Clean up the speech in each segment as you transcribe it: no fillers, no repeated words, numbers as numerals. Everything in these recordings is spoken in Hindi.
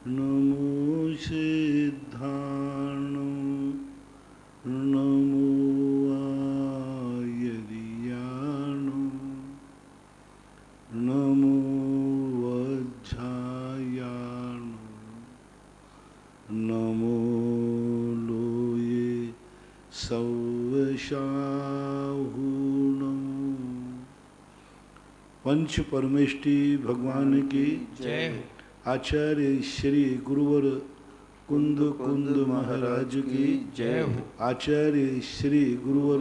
नमो सिद्धाणं नमो आयर्याणं नमो वज्झायाणं नमो लोये सव्यसाहुणं। पंच परमेष्टि भगवान की जय हो। आचार्य श्री गुरुवर कुंद कुंद महाराज की जय हो। आचार्य श्री गुरुवर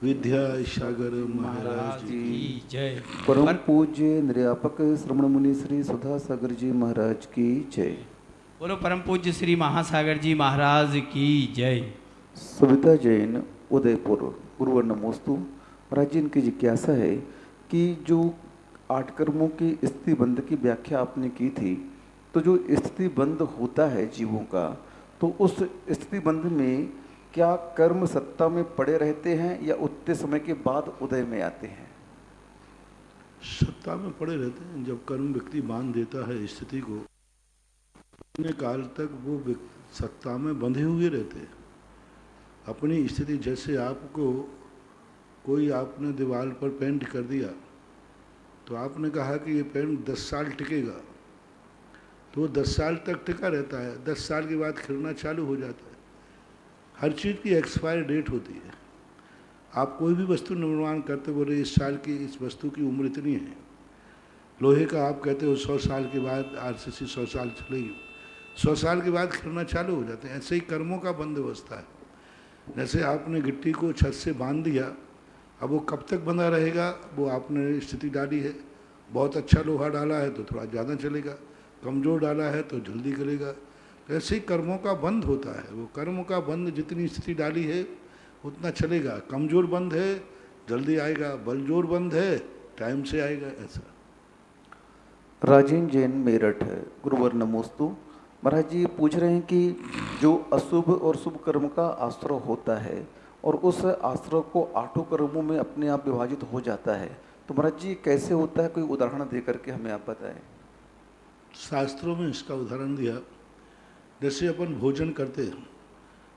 विद्यासागर महाराज की जय। परम पूज्य निर्यापक श्रमण मुनि श्री सुधा सागर जी महाराज की जय। बोलो परम पूज्य श्री महासागर जी महाराज की जय। सविता जैन उदयपुर गुरुवर नमोस्तु। महाराज जी, इनकी जिज्ञासा है कि जो 8 कर्मों की स्थिति बंध की व्याख्या आपने की थी, तो जो स्थिति बंध होता है जीवों का, तो उस स्थिति बंध में क्या कर्म सत्ता में पड़े रहते हैं या उतने समय के बाद उदय में आते हैं? सत्ता में पड़े रहते हैं। जब कर्म व्यक्ति बांध देता है स्थिति को, इतने काल तक वो सत्ता में बंधे हुए रहते हैं। अपनी स्थिति, जैसे आपको कोई आपने दीवार पर पेंट कर दिया, तो आपने कहा कि ये पेंट 10 साल टिकेगा, तो वो 10 साल तक टिका रहता है। 10 साल के बाद खिलना चालू हो जाता है। हर चीज़ की एक्सपायरी डेट होती है। आप कोई भी वस्तु निर्माण करते, बोले इस साल की इस वस्तु की उम्र इतनी है। लोहे का आप कहते हो 100 साल के बाद आरसीसी 100 साल चलेगी, 100 साल के बाद खिलना चालू हो जाते हैं। ऐसे ही कर्मों का बंदोबस्त है। जैसे आपने गिट्टी को छत से बांध दिया, अब वो कब तक बंधा रहेगा, वो आपने स्थिति डाली है। बहुत अच्छा लोहा डाला है तो थोड़ा ज़्यादा चलेगा, कमज़ोर डाला है तो जल्दी करेगा। ऐसे ही कर्मों का बंध होता है। वो कर्मों का बंध जितनी स्थिति डाली है उतना चलेगा। कमज़ोर बंध है जल्दी आएगा, बलजोर बंध है टाइम से आएगा। ऐसा। राजेन जैन मेरठ है गुरुवर नमोस्तु। महाराज जी पूछ रहे हैं कि जो अशुभ और शुभ कर्म का आश्रय होता है और उस आश्रय को 8 कर्मों में अपने आप विभाजित हो जाता है, तो महाराज जी कैसे होता है? कोई उदाहरण दे करके हमें आप बताएं। शास्त्रों में इसका उदाहरण दिया। जैसे अपन भोजन करते हैं,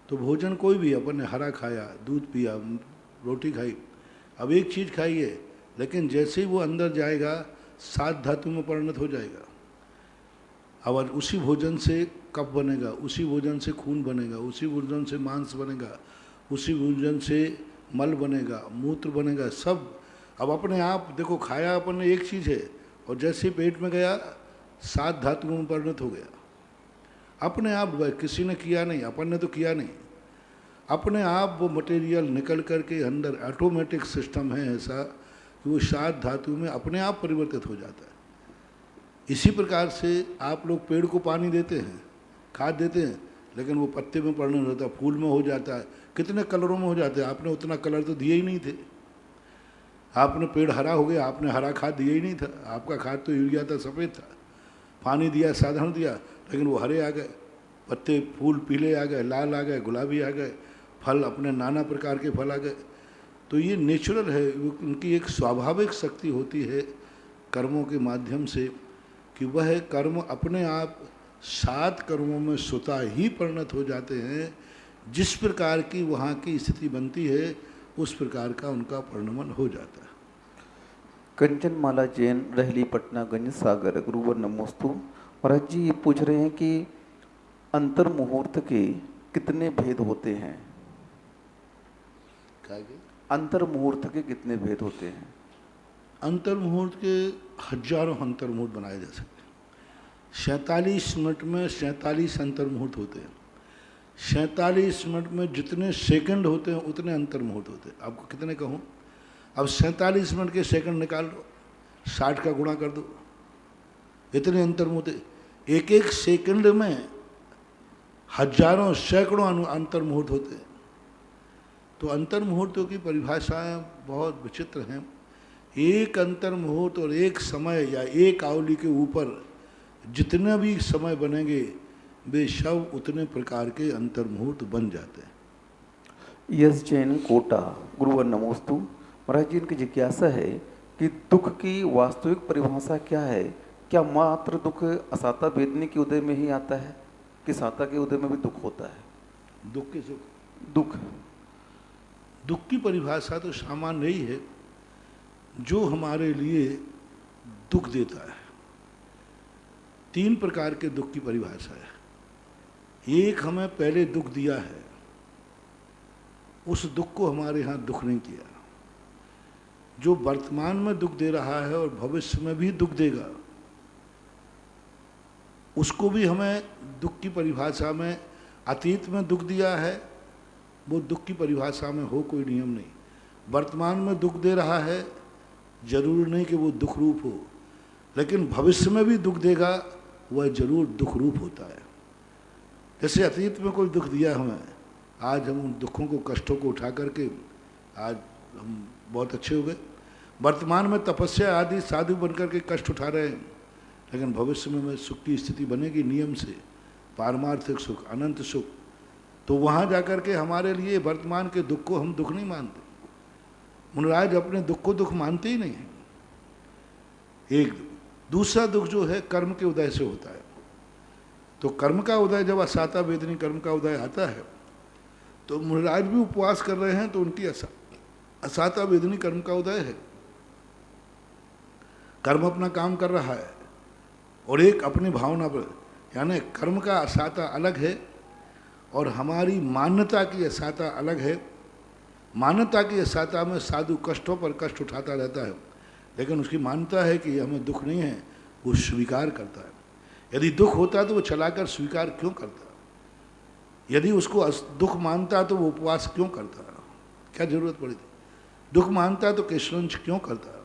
तो भोजन कोई भी, अपन ने हरा खाया, दूध पिया, रोटी खाई, अब एक चीज़ खाई है, लेकिन जैसे ही वो अंदर जाएगा 7 धातु में परिणत हो जाएगा। अब उसी भोजन से कफ बनेगा, उसी भोजन से खून बनेगा, उसी भोजन से मांस बनेगा, उसी भोजन से मल बनेगा, मूत्र बनेगा, सब। अब अपने आप देखो, खाया अपन ने एक चीज़ है और जैसे ही पेट में गया 7 धातुओं में परिणत हो गया। अपने आप, किसी ने किया नहीं, अपन ने तो किया नहीं, अपने आप वो मटेरियल निकल कर के अंदर ऑटोमेटिक सिस्टम है ऐसा कि वो 7 धातु में अपने आप परिवर्तित हो जाता है। इसी प्रकार से आप लोग पेड़ को पानी देते हैं, खाद देते हैं, लेकिन वो पत्ते में परिणत होता है, फूल में हो जाता है, कितने कलरों में हो जाते हैं। आपने उतना कलर तो दिए ही नहीं थे। आपने पेड़ हरा हो गया, आपने हरा खाद दिया ही नहीं था। आपका खाद तो यूरिया था, सफ़ेद था। पानी दिया, साधारण दिया, लेकिन वो हरे आ गए, पत्ते फूल पीले आ गए, लाल आ गए, गुलाबी आ गए, फल अपने नाना प्रकार के फल आ गए। तो ये नेचुरल है, उनकी एक स्वाभाविक शक्ति होती है कर्मों के माध्यम से, कि वह कर्म अपने आप 7 कर्मों में स्वतः ही परिणत हो जाते हैं। जिस प्रकार की वहाँ की स्थिति बनती है उस प्रकार का उनका परिणमन हो जाता है। कंचन माला जैन रहली पटना गंज सागर गुरुवर नमोस्तु। महाराज जी ये पूछ रहे हैं कि अंतर मुहूर्त के कितने भेद होते हैं? अंतर मुहूर्त के कितने भेद होते हैं? अंतर मुहूर्त के हजारों अंतर मुहूर्त बनाए जा सकते हैं। 47 मिनट में 47 अंतर मुहूर्त होते हैं। 47 मिनट में जितने सेकंड होते हैं उतने अंतर मुहूर्त होते हैं। आपको कितने कहूँ? अब 47 मिनट के सेकंड निकाल लो, 60 का गुणा कर दो, इतने अंतर मुहूर्त। एक एक सेकंड में हजारों सैकड़ों अंतर मुहूर्त होते हैं। तो अंतर मुहूर्तों की परिभाषाएं बहुत विचित्र हैं। एक अंतर मुहूर्त और एक समय या एक आवली के ऊपर जितने भी समय बनेंगे वे सब उतने प्रकार के अंतर मुहूर्त बन जाते हैं। यस जैन कोटा गुरुवर नमोस्तु। महाराज जी इनकी जिज्ञासा है कि दुख की वास्तविक परिभाषा क्या है? क्या मात्र दुख असाता वेदनी के उदय में ही आता है कि साता के उदय में भी दुख होता है? दुख के सुख, दुख की परिभाषा तो सामान्य ही है, जो हमारे लिए दुख देता है। 3 प्रकार के दुख की परिभाषा है। एक, हमें पहले दुख दिया है, उस दुख को हमारे यहाँ दुख नहीं किया। जो वर्तमान में दुख दे रहा है और भविष्य में भी दुख देगा, उसको भी हमें दुख की परिभाषा में, अतीत में दुख दिया है, वो दुख की परिभाषा में हो कोई नियम नहीं। वर्तमान में दुख दे रहा है, जरूर नहीं कि वो दुख रूप हो, लेकिन भविष्य में भी दुख देगा, वह जरूर दुख रूप होता है। जैसे अतीत में कोई दुख दिया हमें, आज हम उन दुखों को, कष्टों को उठा करके आज हम बहुत अच्छे हो गए। वर्तमान में तपस्या आदि साधु बनकर के कष्ट उठा रहे हैं, लेकिन भविष्य में सुख की स्थिति बनेगी नियम से, पारमार्थिक सुख, अनंत सुख। तो वहाँ जाकर के हमारे लिए वर्तमान के दुख को हम दुख नहीं मानते। मुनिराज अपने दुख को दुख मानते ही नहीं हैं। एक दूसरा दुख जो है कर्म के उदय से होता है। तो कर्म का उदय, जब असाता वेदनी कर्म का उदय आता है, तो मुनिराज भी उपवास कर रहे हैं, तो उनकी असाता वेदनी कर्म का उदय है। कर्म अपना काम कर रहा है और एक अपनी भावना पर, यानी कर्म का असाता अलग है और हमारी मान्यता की असाता अलग है। मान्यता की असाता में साधु कष्टों पर कष्ट उठाता रहता है, लेकिन उसकी मान्यता है कि हमें दुख नहीं है, वो स्वीकार करता है। यदि दुख होता तो वो चलाकर स्वीकार क्यों करता? यदि उसको दुख मानता तो वो उपवास क्यों करता? क्या जरूरत पड़ी थी? दुख मानता तो केशवंश क्यों करता?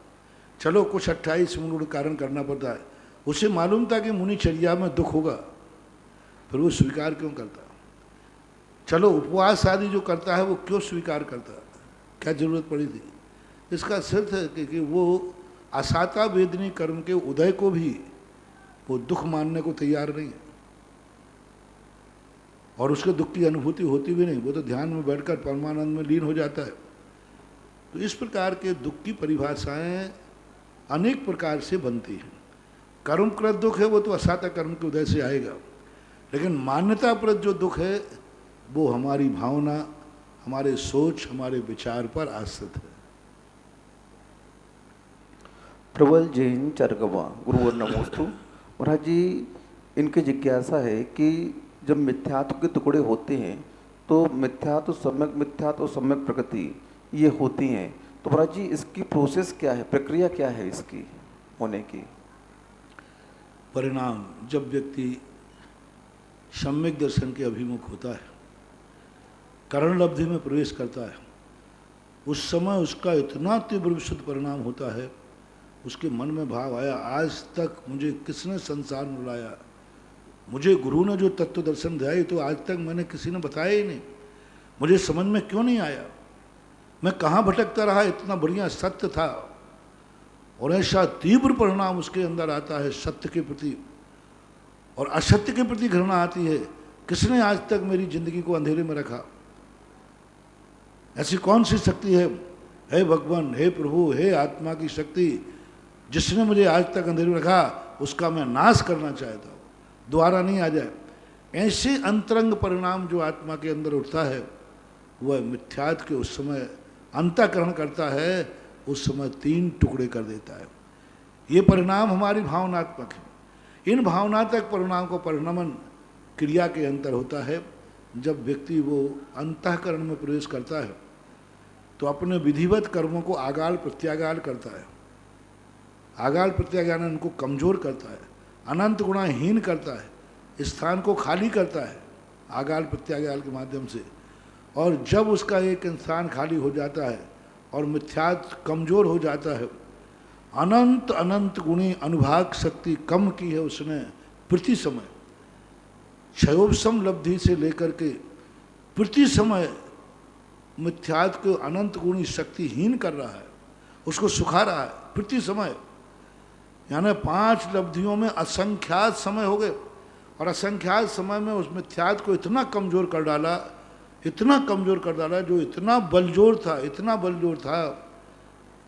चलो कुछ 28 मूल कारण करना पड़ता है, उसे मालूम था कि मुनिचर्या में दुख होगा, फिर वो स्वीकार क्यों करता? चलो उपवास आदि जो करता है वो क्यों स्वीकार करता? क्या जरूरत पड़ी थी? इसका सिर्फ है कि वो असाता वेदनी कर्म के उदय को भी वो दुख मानने को तैयार नहीं है, और उसके दुख की अनुभूति होती भी नहीं। वो तो ध्यान में बैठकर परमानंद में लीन हो जाता है। तो इस प्रकार के दुख की परिभाषाएं अनेक प्रकार से बनती हैं। कर्मकृत दुख है वो तो असाता कर्म के उदय से आएगा, लेकिन मान्यताप्रद जो दुख है वो हमारी भावना, हमारे सोच, हमारे विचार पर आश्रित है। प्रबल जैन चरगवा गुरुवर नमोस्तु। महाराज जी, इनकी जिज्ञासा है कि जब मिथ्यात्व के टुकड़े होते हैं तो मिथ्यात्व, सम्यक प्रकृति ये होती हैं, तो महाराज जी इसकी प्रोसेस क्या है, प्रक्रिया क्या है इसकी होने की? परिणाम, जब व्यक्ति सम्यक दर्शन के अभिमुख होता है, करण लब्धि में प्रवेश करता है, उस समय उसका इतना तीव्र विशुद्ध परिणाम होता है, उसके मन में भाव आया, आज तक मुझे किसने संसार में लाया, मुझे गुरु ने जो तत्व दर्शन दिया तो आज तक मैंने किसी ने बताया ही नहीं, मुझे समझ में क्यों नहीं आया, मैं कहाँ भटकता रहा, इतना बढ़िया सत्य था। और ऐसा तीव्र परिणाम उसके अंदर आता है सत्य के प्रति, और असत्य के प्रति घृणा आती है। किसने आज तक मेरी जिंदगी को अंधेरे में रखा? ऐसी कौन सी शक्ति है, हे भगवान, हे प्रभु, हे आत्मा की शक्ति, जिसने मुझे आज तक अंधेरे में रखा, उसका मैं नाश करना चाहता हूँ, दोबारा नहीं आ जाए। ऐसे अंतरंग परिणाम जो आत्मा के अंदर उठता है, वह मिथ्यात्व के उस समय अंतःकरण करता है, उस समय 3 टुकड़े कर देता है। ये परिणाम हमारी भावनात्मक है। इन भावनात्मक परिणाम को परिणमन क्रिया के अंतर होता है। जब व्यक्ति वो अंतःकरण में प्रवेश करता है तो अपने विधिवत कर्मों को आगाल प्रत्यागाल करता है। आगाल प्रत्यागाल उनको कमजोर करता है, अनंत गुणाहीन करता है, स्थान को खाली करता है आगाल प्रत्यागाल के माध्यम से। और जब उसका एक इंसान खाली हो जाता है और मिथ्यात्व कमजोर हो जाता है, अनंत अनंत गुणी अनुभाग शक्ति कम की है उसने प्रति समय, क्षयोपशम लब्धि से लेकर के प्रति समय मिथ्यात्व को अनंत गुणी शक्तिहीन कर रहा है, उसको सुखा रहा है प्रति समय। यानी 5 लब्धियों में असंख्यात समय हो गए, और असंख्यात समय में उस मिथ्यात्व को इतना कमजोर कर डाला, इतना कमजोर कर डाला, जो इतना बलजोर था, इतना बलजोर था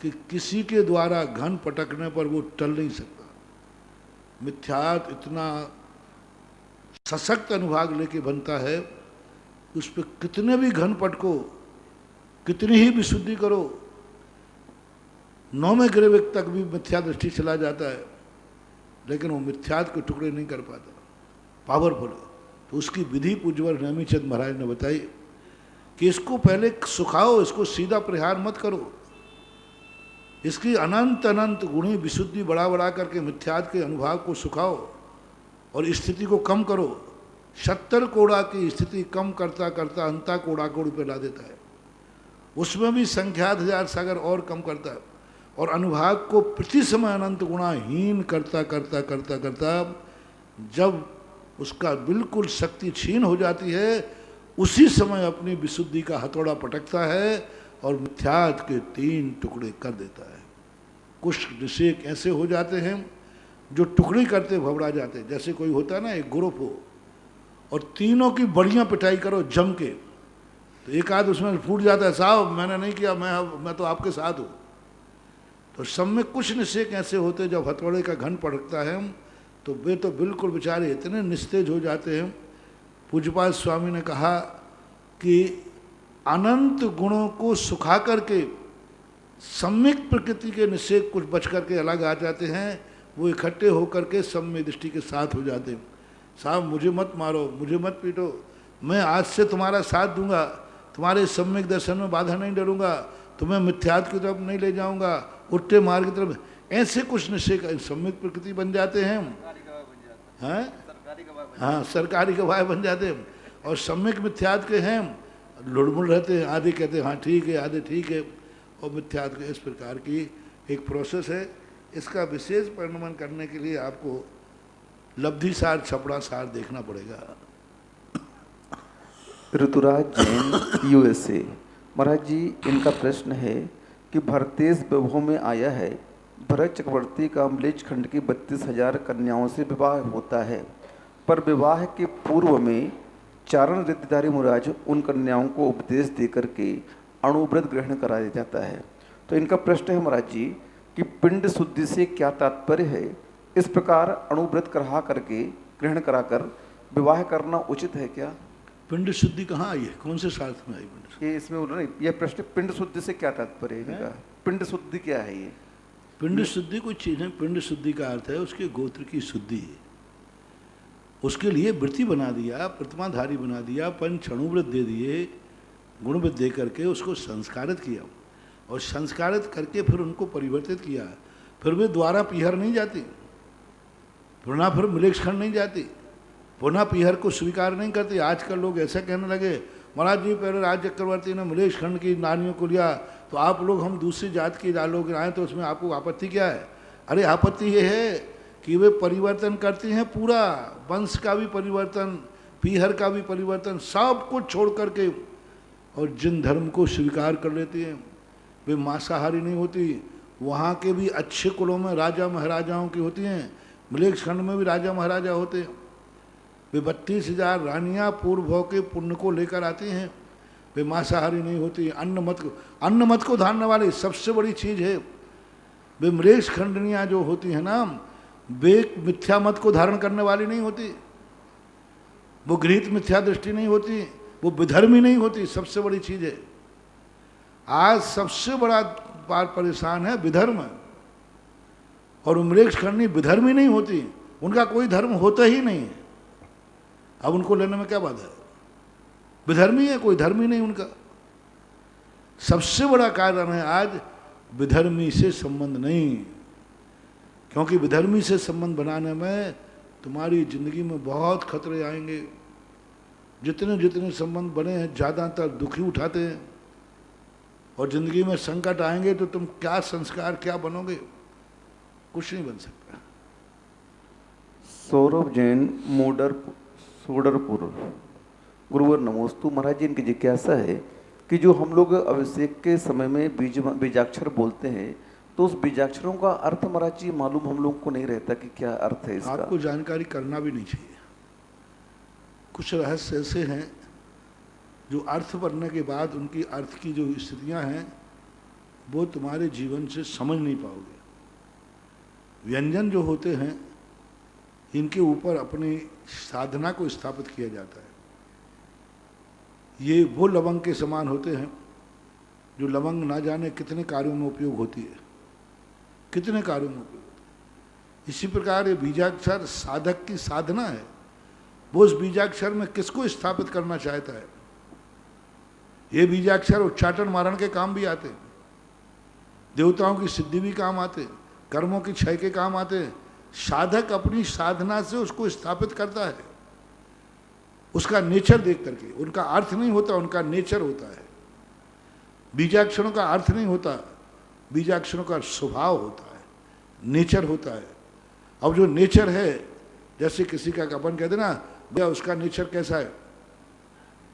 कि किसी के द्वारा घन पटकने पर वो टल नहीं सकता। मिथ्यात इतना सशक्त अनुभाग लेके बनता है, उस पर कितने भी घन पटको, कितनी ही विशुद्धि करो, 9वें ग्रेविक तक भी मिथ्या दृष्टि चला जाता है, लेकिन वो मिथ्यात के टुकड़े नहीं कर पाता, पावरफुल है। तो उसकी विधि पूज्यवर नेमीचंद महाराज ने बताई कि इसको पहले सुखाओ, इसको सीधा प्रहार मत करो, इसकी अनंत अनंत गुणी विशुद्धि बढ़ा बढ़ा करके मिथ्यात के अनुभाव को सुखाओ और स्थिति को कम करो। 70 कोड़ा की स्थिति कम करता करता अंता कोड़ा कोड़ी पे ला देता है, उसमें भी संख्यात हजार सागर और कम करता है, और अनुभाग को प्रति समय अनंत गुणाहीन करता करता करता करता जब उसका बिल्कुल शक्ति छीन हो जाती है, उसी समय अपनी विशुद्धि का हथौड़ा पटकता है और मिथ्यात के 3 टुकड़े कर देता है। कुछ ऋषिक ऐसे हो जाते हैं जो टुकड़े करते भबड़ा जाते हैं। जैसे कोई होता है ना, एक ग्रुप हो और तीनों की बढ़िया पिटाई करो जम के, तो एक आध उसमें फूट जाता है, साहब मैंने नहीं किया, मैं तो आपके साथ हूँ। तो सब में कुछ निश्चय ऐसे होते जब हथौड़े का घन पड़कता है तो वे तो बिल्कुल बेचारे इतने निस्तेज हो जाते हैं। पूज्यपाद स्वामी ने कहा कि अनंत गुणों को सुखा करके सम्यक प्रकृति के निश्चय कुछ बच करके अलग आ जाते हैं, वो इकट्ठे होकर के सम्य दृष्टि के साथ हो जाते हैं। साहब मुझे मत मारो, मुझे मत पीटो, मैं आज से तुम्हारा साथ दूंगा, तुम्हारे सम्यक दर्शन में बाधा नहीं डरूंगा, तुम्हें मिथ्यात की तरफ नहीं ले जाऊंगा, उल्टे मार्ग की तरफ। ऐसे कुछ निश्चय का सम्यक प्रकृति बन जाते हैं, हाँ हाँ, सरकारी गवाह बन जाते हैं। और सम्यक मिथ्यात के हैं, लुड़मुड़ रहते हैं, आधे कहते हैं हाँ ठीक है, आधे ठीक है, और मिथ्यात के इस प्रकार की एक प्रोसेस है। इसका विशेष परिणमन करने के लिए आपको लब्धि सार छपड़ा सार देखना पड़ेगा। ऋतुराज जैन USA। महाराज जी, इनका प्रश्न है कि भरतेश वैभव में आया है, भरत चक्रवर्ती का अम्लेच खंड की 32,000 कन्याओं से विवाह होता है, पर विवाह के पूर्व में चारण रिद्धिधारी मुराज उन कन्याओं को उपदेश देकर के अणुव्रत ग्रहण करा दिया जाता है। तो इनका प्रश्न है महाराज जी कि पिंड शुद्धि से क्या तात्पर्य है? इस प्रकार अणुव्रत करा करके ग्रहण कराकर विवाह करना उचित है क्या? पिंड शुद्धि कहाँ आई है, कौन से शास्त्र में आई पिंड शुद्धि? ये इसमें बोल रहे यह प्रश्न, पिंड शुद्धि से क्या तात्पर्य है इनका? पिंड शुद्धि क्या है ये? पिंड शुद्धि कोई चीज़ है, पिंड शुद्धि का अर्थ है उसके गोत्र की शुद्धि है। उसके लिए वृत्ति बना दिया, प्रतिमाधारी बना दिया, पंच अणुव्रत दे दिए, गुणव्रत दे करके उसको संस्कारित किया, और संस्कारित करके फिर उनको परिवर्तित किया। फिर वे द्वारा पीहर नहीं जाती, पुनः फिर मिलेक्ष खंड नहीं जाती, पुनः पीहर को स्वीकार नहीं करती। आजकल लोग ऐसा कहने लगे, महाराज जी पहले राज चक्रवर्ती ने मिलेक्ष खंड की नारियों को लिया, तो आप लोग हम दूसरी जात की लोग आए तो उसमें आपको आपत्ति क्या है? अरे आपत्ति ये है कि वे परिवर्तन करती हैं, पूरा वंश का भी परिवर्तन, पीहर का भी परिवर्तन, सब कुछ छोड़ करके, और जिन धर्म को स्वीकार कर लेती हैं वे मांसाहारी नहीं होती। वहाँ के भी अच्छे कुलों में राजा महाराजाओं की होती हैं, मिलेक्ष खंड में भी राजा महाराजा होते हैं। वे 32,000 रानियाँ पूर्व भव के पुण्य को लेकर आती हैं, वे मांसाहारी नहीं होती। अन्न मत को धारने वाली सबसे बड़ी चीज़ है। वे मिलेक्ष खंडनियाँ जो होती हैं ना, वे मिथ्या मत को धारण करने वाली नहीं होती, वो गृहीत मिथ्या दृष्टि नहीं होती, वो विधर्मी नहीं होती। सबसे बड़ी चीज़ है। आज सबसे बड़ा बार परेशान है विधर्म, और मिलेक्ष खंडनी विधर्मी नहीं होती, उनका कोई धर्म होता ही नहीं है। अब उनको लेने में क्या बात है? विधर्मी है, कोई धर्मी नहीं उनका। सबसे बड़ा कारण है आज विधर्मी से संबंध नहीं, क्योंकि विधर्मी से संबंध बनाने में तुम्हारी जिंदगी में बहुत खतरे आएंगे। जितने जितने संबंध बने हैं ज़्यादातर दुखी उठाते हैं, और ज़िंदगी में संकट आएंगे तो तुम क्या संस्कार क्या बनोगे? कुछ नहीं बन सकता। सौरभ जैन सोडरपुर। गुरुवर नमोस्तु। महाराज जी, इनकी जिज्ञासा है कि जो हम लोग अभिषेक के समय में बीजाक्षर बोलते हैं, तो उस बीजाक्षरों का अर्थ महाराज जी मालूम हम लोग को नहीं रहता कि क्या अर्थ है इसका। आपको जानकारी करना भी नहीं चाहिए। कुछ रहस्य ऐसे हैं जो अर्थ बनने के बाद उनकी अर्थ की जो स्थितियां हैं वो तुम्हारे जीवन से समझ नहीं पाओगे। व्यंजन जो होते हैं इनके ऊपर अपनी साधना को स्थापित किया जाता है। ये वो लवंग के समान होते हैं जो लवंग ना जाने कितने कार्यों में उपयोग होती है, कितने कार्यों में उपयोग होती है। इसी प्रकार ये बीजाक्षर साधक की साधना है। वो उस बीजाक्षर में किसको स्थापित करना चाहता है। ये बीजाक्षर उच्चाटन मारण के काम भी आते हैं, देवताओं की सिद्धि भी काम आते, कर्मों की क्षय के काम आते। साधक अपनी साधना से उसको स्थापित करता है, उसका नेचर देख करके। उनका अर्थ नहीं होता, उनका नेचर होता है। बीजाक्षरों का अर्थ नहीं होता, बीजाक्षरों का स्वभाव होता है, नेचर होता है। अब जो नेचर है, जैसे किसी का अपन कहते ना भैया उसका नेचर कैसा है,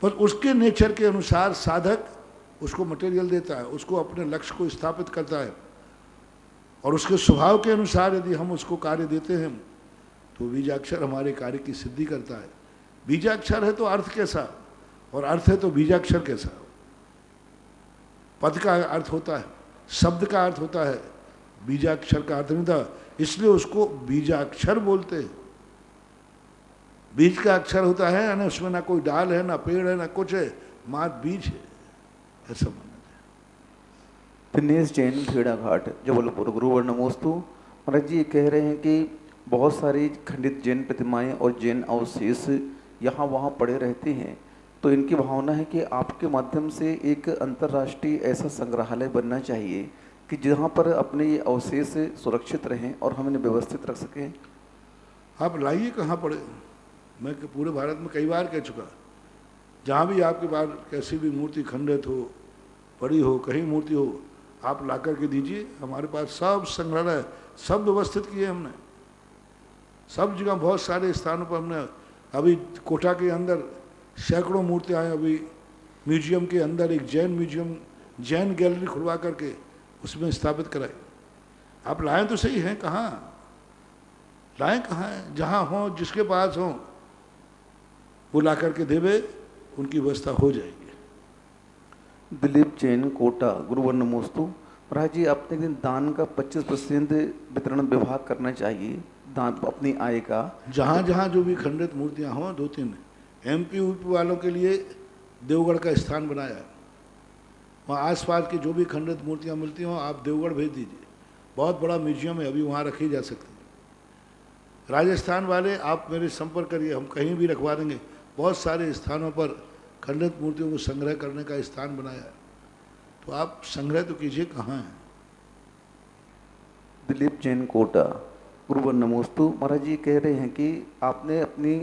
पर उसके नेचर के अनुसार साधक उसको मटेरियल देता है, उसको अपने लक्ष्य को स्थापित करता है। और उसके स्वभाव के अनुसार यदि हम उसको कार्य देते हैं तो बीजाक्षर हमारे कार्य की सिद्धि करता है। बीजाक्षर है तो अर्थ कैसा, और अर्थ है तो बीजाक्षर कैसा। पद का अर्थ होता है, शब्द का अर्थ होता है, बीजाक्षर का अर्थ नहीं था, इसलिए उसको बीजाक्षर बोलते हैं। बीज का अक्षर होता है, यानी उसमें ना कोई डाल है, ना पेड़ है, ना कुछ है, मात्र बीज है, ऐसा माना जाए। दिनेश जैन, भेड़ाघाट, जबलपुर। गुरुवर नमोस्तु। महाराज जी ये कह रहे हैं कि बहुत सारी खंडित जैन प्रतिमाएं और जैन अवशेष यहाँ वहाँ पड़े रहते हैं, तो इनकी भावना है कि आपके माध्यम से एक अंतर्राष्ट्रीय ऐसा संग्रहालय बनना चाहिए कि जहाँ पर अपने ये अवशेष सुरक्षित रहें और हम इन्हें व्यवस्थित रख सकें। आप लाइए, कहाँ पड़े। मैं पूरे भारत में कई बार कह चुका, जहाँ भी आपके पास कैसी भी मूर्ति खंडित हो, पड़ी हो, कहीं मूर्ति हो, आप ला कर के दीजिए। हमारे पास सब संग्रहालय, सब व्यवस्थित किए हमने, सब जगह बहुत सारे स्थानों पर हमने। अभी कोटा के अंदर सैकड़ों मूर्तियाँ हैं। अभी म्यूजियम के अंदर एक जैन म्यूजियम, जैन गैलरी खुलवा करके उसमें स्थापित कराई। आप लाएँ तो सही हैं, कहाँ लाएँ, कहाँ है। जहाँ हो, जिसके पास हो, वो ला करके देवे, उनकी व्यवस्था हो जाएगी। दिलीप जैन, कोटा। गुरुवर नमोस्तु। महाराज जी आपने दिन दान का 25% वितरण विभाग करना चाहिए, दान अपनी आय का। जहाँ जहाँ जो भी खंडित मूर्तियाँ हों, 2-3 MP UP वालों के लिए देवगढ़ का स्थान बनाया है। वहाँ आसपास की जो भी खंडित मूर्तियाँ मिलती हों, आप देवगढ़ भेज दीजिए। बहुत बड़ा म्यूजियम है, अभी वहाँ रखी जा सकती है। राजस्थान वाले आप मेरे संपर्क करिए, हम कहीं भी रखवा देंगे। बहुत सारे स्थानों पर खंडित मूर्तियों को संग्रह करने का स्थान बनाया है, तो आप संग्रह तो कीजिए, कहाँ है। दिलीप जैन, कोटा। गुरुवर नमोस्तु। महाराज जी कह रहे हैं कि आपने अपनी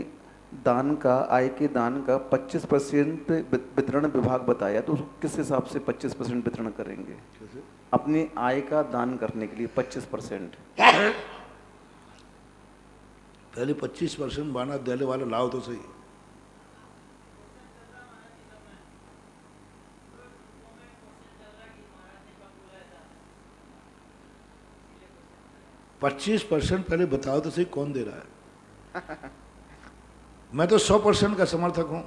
दान का, आय के दान का 25% वितरण विभाग बताया, तो किस हिसाब से 25% वितरण करेंगे? अपनी आय का दान करने के लिए 25%। पहले 25% बाना देने वाला लाओ तो सही। %25 पहले बताओ तो सही, कौन दे रहा है। मैं तो 100% का समर्थक हूं।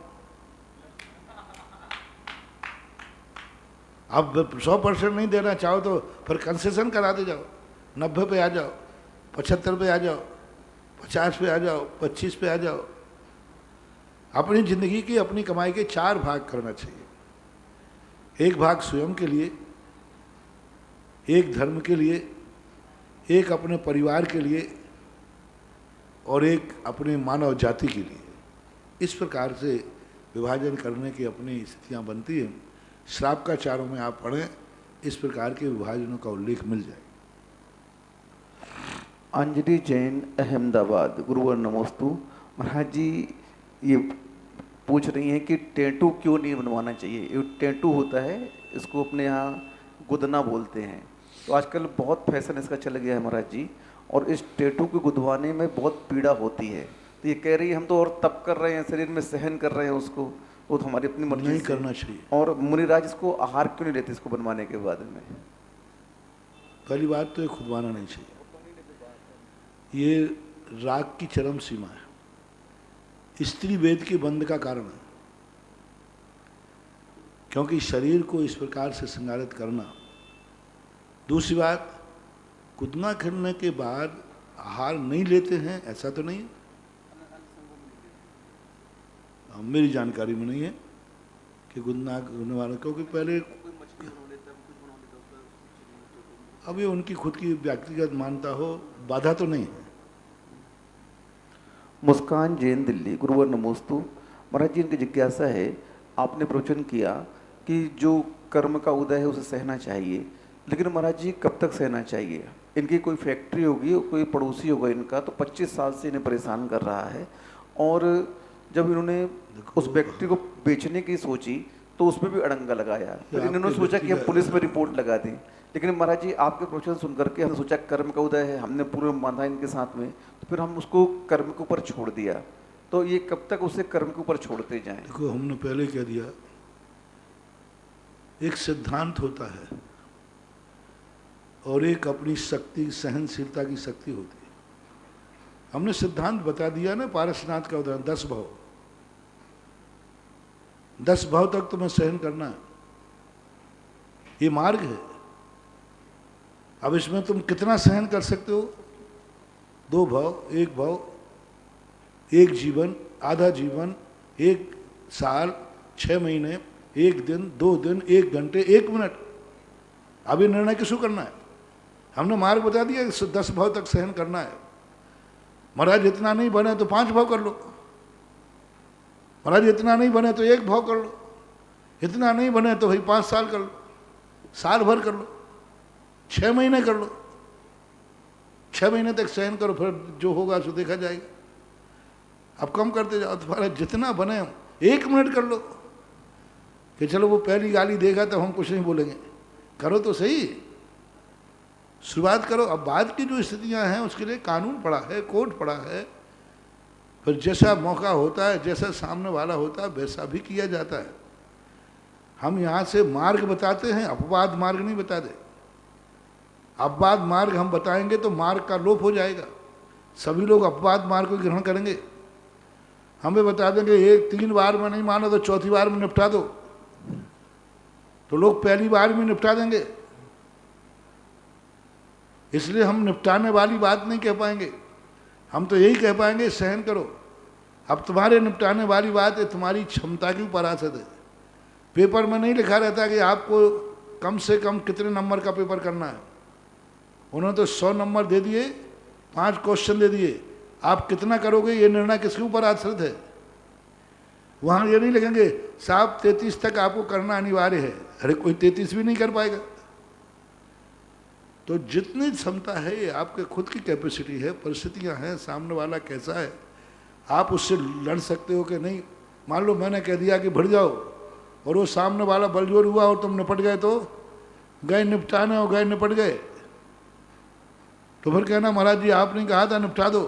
अब 100% नहीं देना चाहो तो फिर कंसेशन करा दे जाओ, 90 पे आ जाओ, 75 पे आ जाओ, 50 पे आ जाओ, 25 पे आ जाओ। अपनी जिंदगी की, अपनी कमाई के 4 भाग करना चाहिए। एक भाग स्वयं के लिए, एक धर्म के लिए, एक अपने परिवार के लिए, और एक अपने मानव जाति के लिए। इस प्रकार से विभाजन करने की अपनी स्थितियाँ बनती हैं। श्राप का चारों में आप पढ़ें, इस प्रकार के विभाजनों का उल्लेख मिल जाए। अंजलि जैन, अहमदाबाद। गुरुवर नमोस्तु। महाराज जी ये पूछ रही हैं कि टैटू क्यों नहीं बनवाना चाहिए। ये टैटू होता है, इसको अपने यहाँ गुदना बोलते हैं, तो आजकल बहुत फैशन इसका चल गया है महाराज जी, और इस टैटू को गुदवाने में बहुत पीड़ा होती है। तो ये कह रही है हम तो और तप कर रहे हैं, शरीर में सहन कर रहे हैं उसको, वो तो हमारी अपनी मर्जी नहीं से करना चाहिए। और मुनिराज इसको आहार क्यों नहीं लेते इसको बनवाने के बाद में? पहली बात तो ये खुदवाना नहीं चाहिए, ये राग की चरम सीमा है, स्त्री वेद के बंध का कारण है। क्योंकि शरीर को इस प्रकार से श्रृंगारित करना। दूसरी बात, कुदना करने के बाद आहार नहीं लेते हैं ऐसा तो नहीं है। मेरी जानकारी में नहीं है कि गुनाह करने वाला, क्योंकि पहले अब ये उनकी खुद की व्यक्तिगत मान्यता हो, बाधा तो नहीं है। मुस्कान जैन दिल्ली, गुरुवर नमोस्तु। महाराज जी, इनकी जिज्ञासा है, आपने प्रवचन किया कि जो कर्म का उदय है उसे सहना चाहिए, लेकिन महाराज जी कब तक सहना चाहिए? इनकी कोई फैक्ट्री होगी, कोई पड़ोसी होगा इनका, तो 25 साल से इन्हें परेशान कर रहा है, और जब इन्होंने उस व्यक्ति को बेचने की सोची तो उसमें भी अड़ंगा लगाया। फिर इन्होंने सोचा कि हम पुलिस में रिपोर्ट लगा दें, लेकिन महाराज जी आपके प्रवचन सुनकर के हमने सोचा कर्म का उदय है, हमने पूरे बांधा इनके साथ में, तो फिर हम उसको कर्म के ऊपर छोड़ दिया। तो ये कब तक उसे कर्म के ऊपर छोड़ते जाएं? देखो, हमने पहले कह दिया, एक सिद्धांत होता है और एक अपनी शक्ति, सहनशीलता की शक्ति होती है। हमने सिद्धांत बता दिया ना, पारसनाथ का उदाहरण, 10 भाव, 10 भाव तक तुम्हें सहन करना है, ये मार्ग है। अब इसमें तुम कितना सहन कर सकते हो? 2 भाव, 1 भाव, 1 जीवन, आधा जीवन, 1 साल, 6 महीने, 1 दिन, 2 दिन, 1 घंटे, 1 मिनट। अब ये निर्णय किसको करना है? हमने मार्ग बता दिया, 10 भाव तक सहन करना है। महाराज इतना नहीं बने तो 5 भाव कर लो, महाराज इतना नहीं बने तो 1 भाव कर लो, इतना नहीं बने तो भाई 5 साल कर लो, साल भर कर लो, 6 महीने कर लो, 6 महीने तक सहन करो, फिर जो होगा सो देखा जाएगा। अब कम करते जाओ, तुम्हारा जितना बने, 1 मिनट कर लो कि चलो वो पहली गाली देगा तो हम कुछ नहीं बोलेंगे, करो तो सही, शुरुआत करो। अब बाद की जो स्थितियां हैं उसके लिए कानून पड़ा है, कोर्ट पड़ा है, फिर जैसा मौका होता है, जैसा सामने वाला होता है, वैसा भी किया जाता है। हम यहाँ से मार्ग बताते हैं, अपवाद मार्ग नहीं बताते। अपवाद मार्ग हम बताएंगे तो मार्ग का लोप हो जाएगा, सभी लोग अपवाद मार्ग को ग्रहण करेंगे। हमें बता देंगे 3 बार में नहीं मानो तो 4थी बार में निपटा दो, तो लोग पहली बार में निपटा देंगे। इसलिए हम निपटाने वाली बात नहीं कह पाएंगे, हम तो यही कह पाएंगे सहन करो। अब तुम्हारे निपटाने वाली बात है तुम्हारी क्षमता के ऊपर आसत है। पेपर में नहीं लिखा रहता कि आपको कम से कम कितने नंबर का पेपर करना है। उन्होंने तो 100 नंबर दे दिए, 5 क्वेश्चन दे दिए, आप कितना करोगे ये निर्णय किसके ऊपर आश्रित है। वहाँ ये नहीं लिखेंगे साहब 33 तक आपको करना अनिवार्य है, अरे कोई 33 भी नहीं कर पाएगा। तो जितनी क्षमता है ये आपके खुद की कैपेसिटी है, परिस्थितियां हैं, सामने वाला कैसा है, आप उससे लड़ सकते हो कि नहीं। मान लो मैंने कह दिया कि भर जाओ और वो सामने वाला बलजोर हुआ और तुम निपट गए, तो गए निपटाने और गए निपट गए, तो फिर कहना महाराज जी आपने कहा था निपटा दो।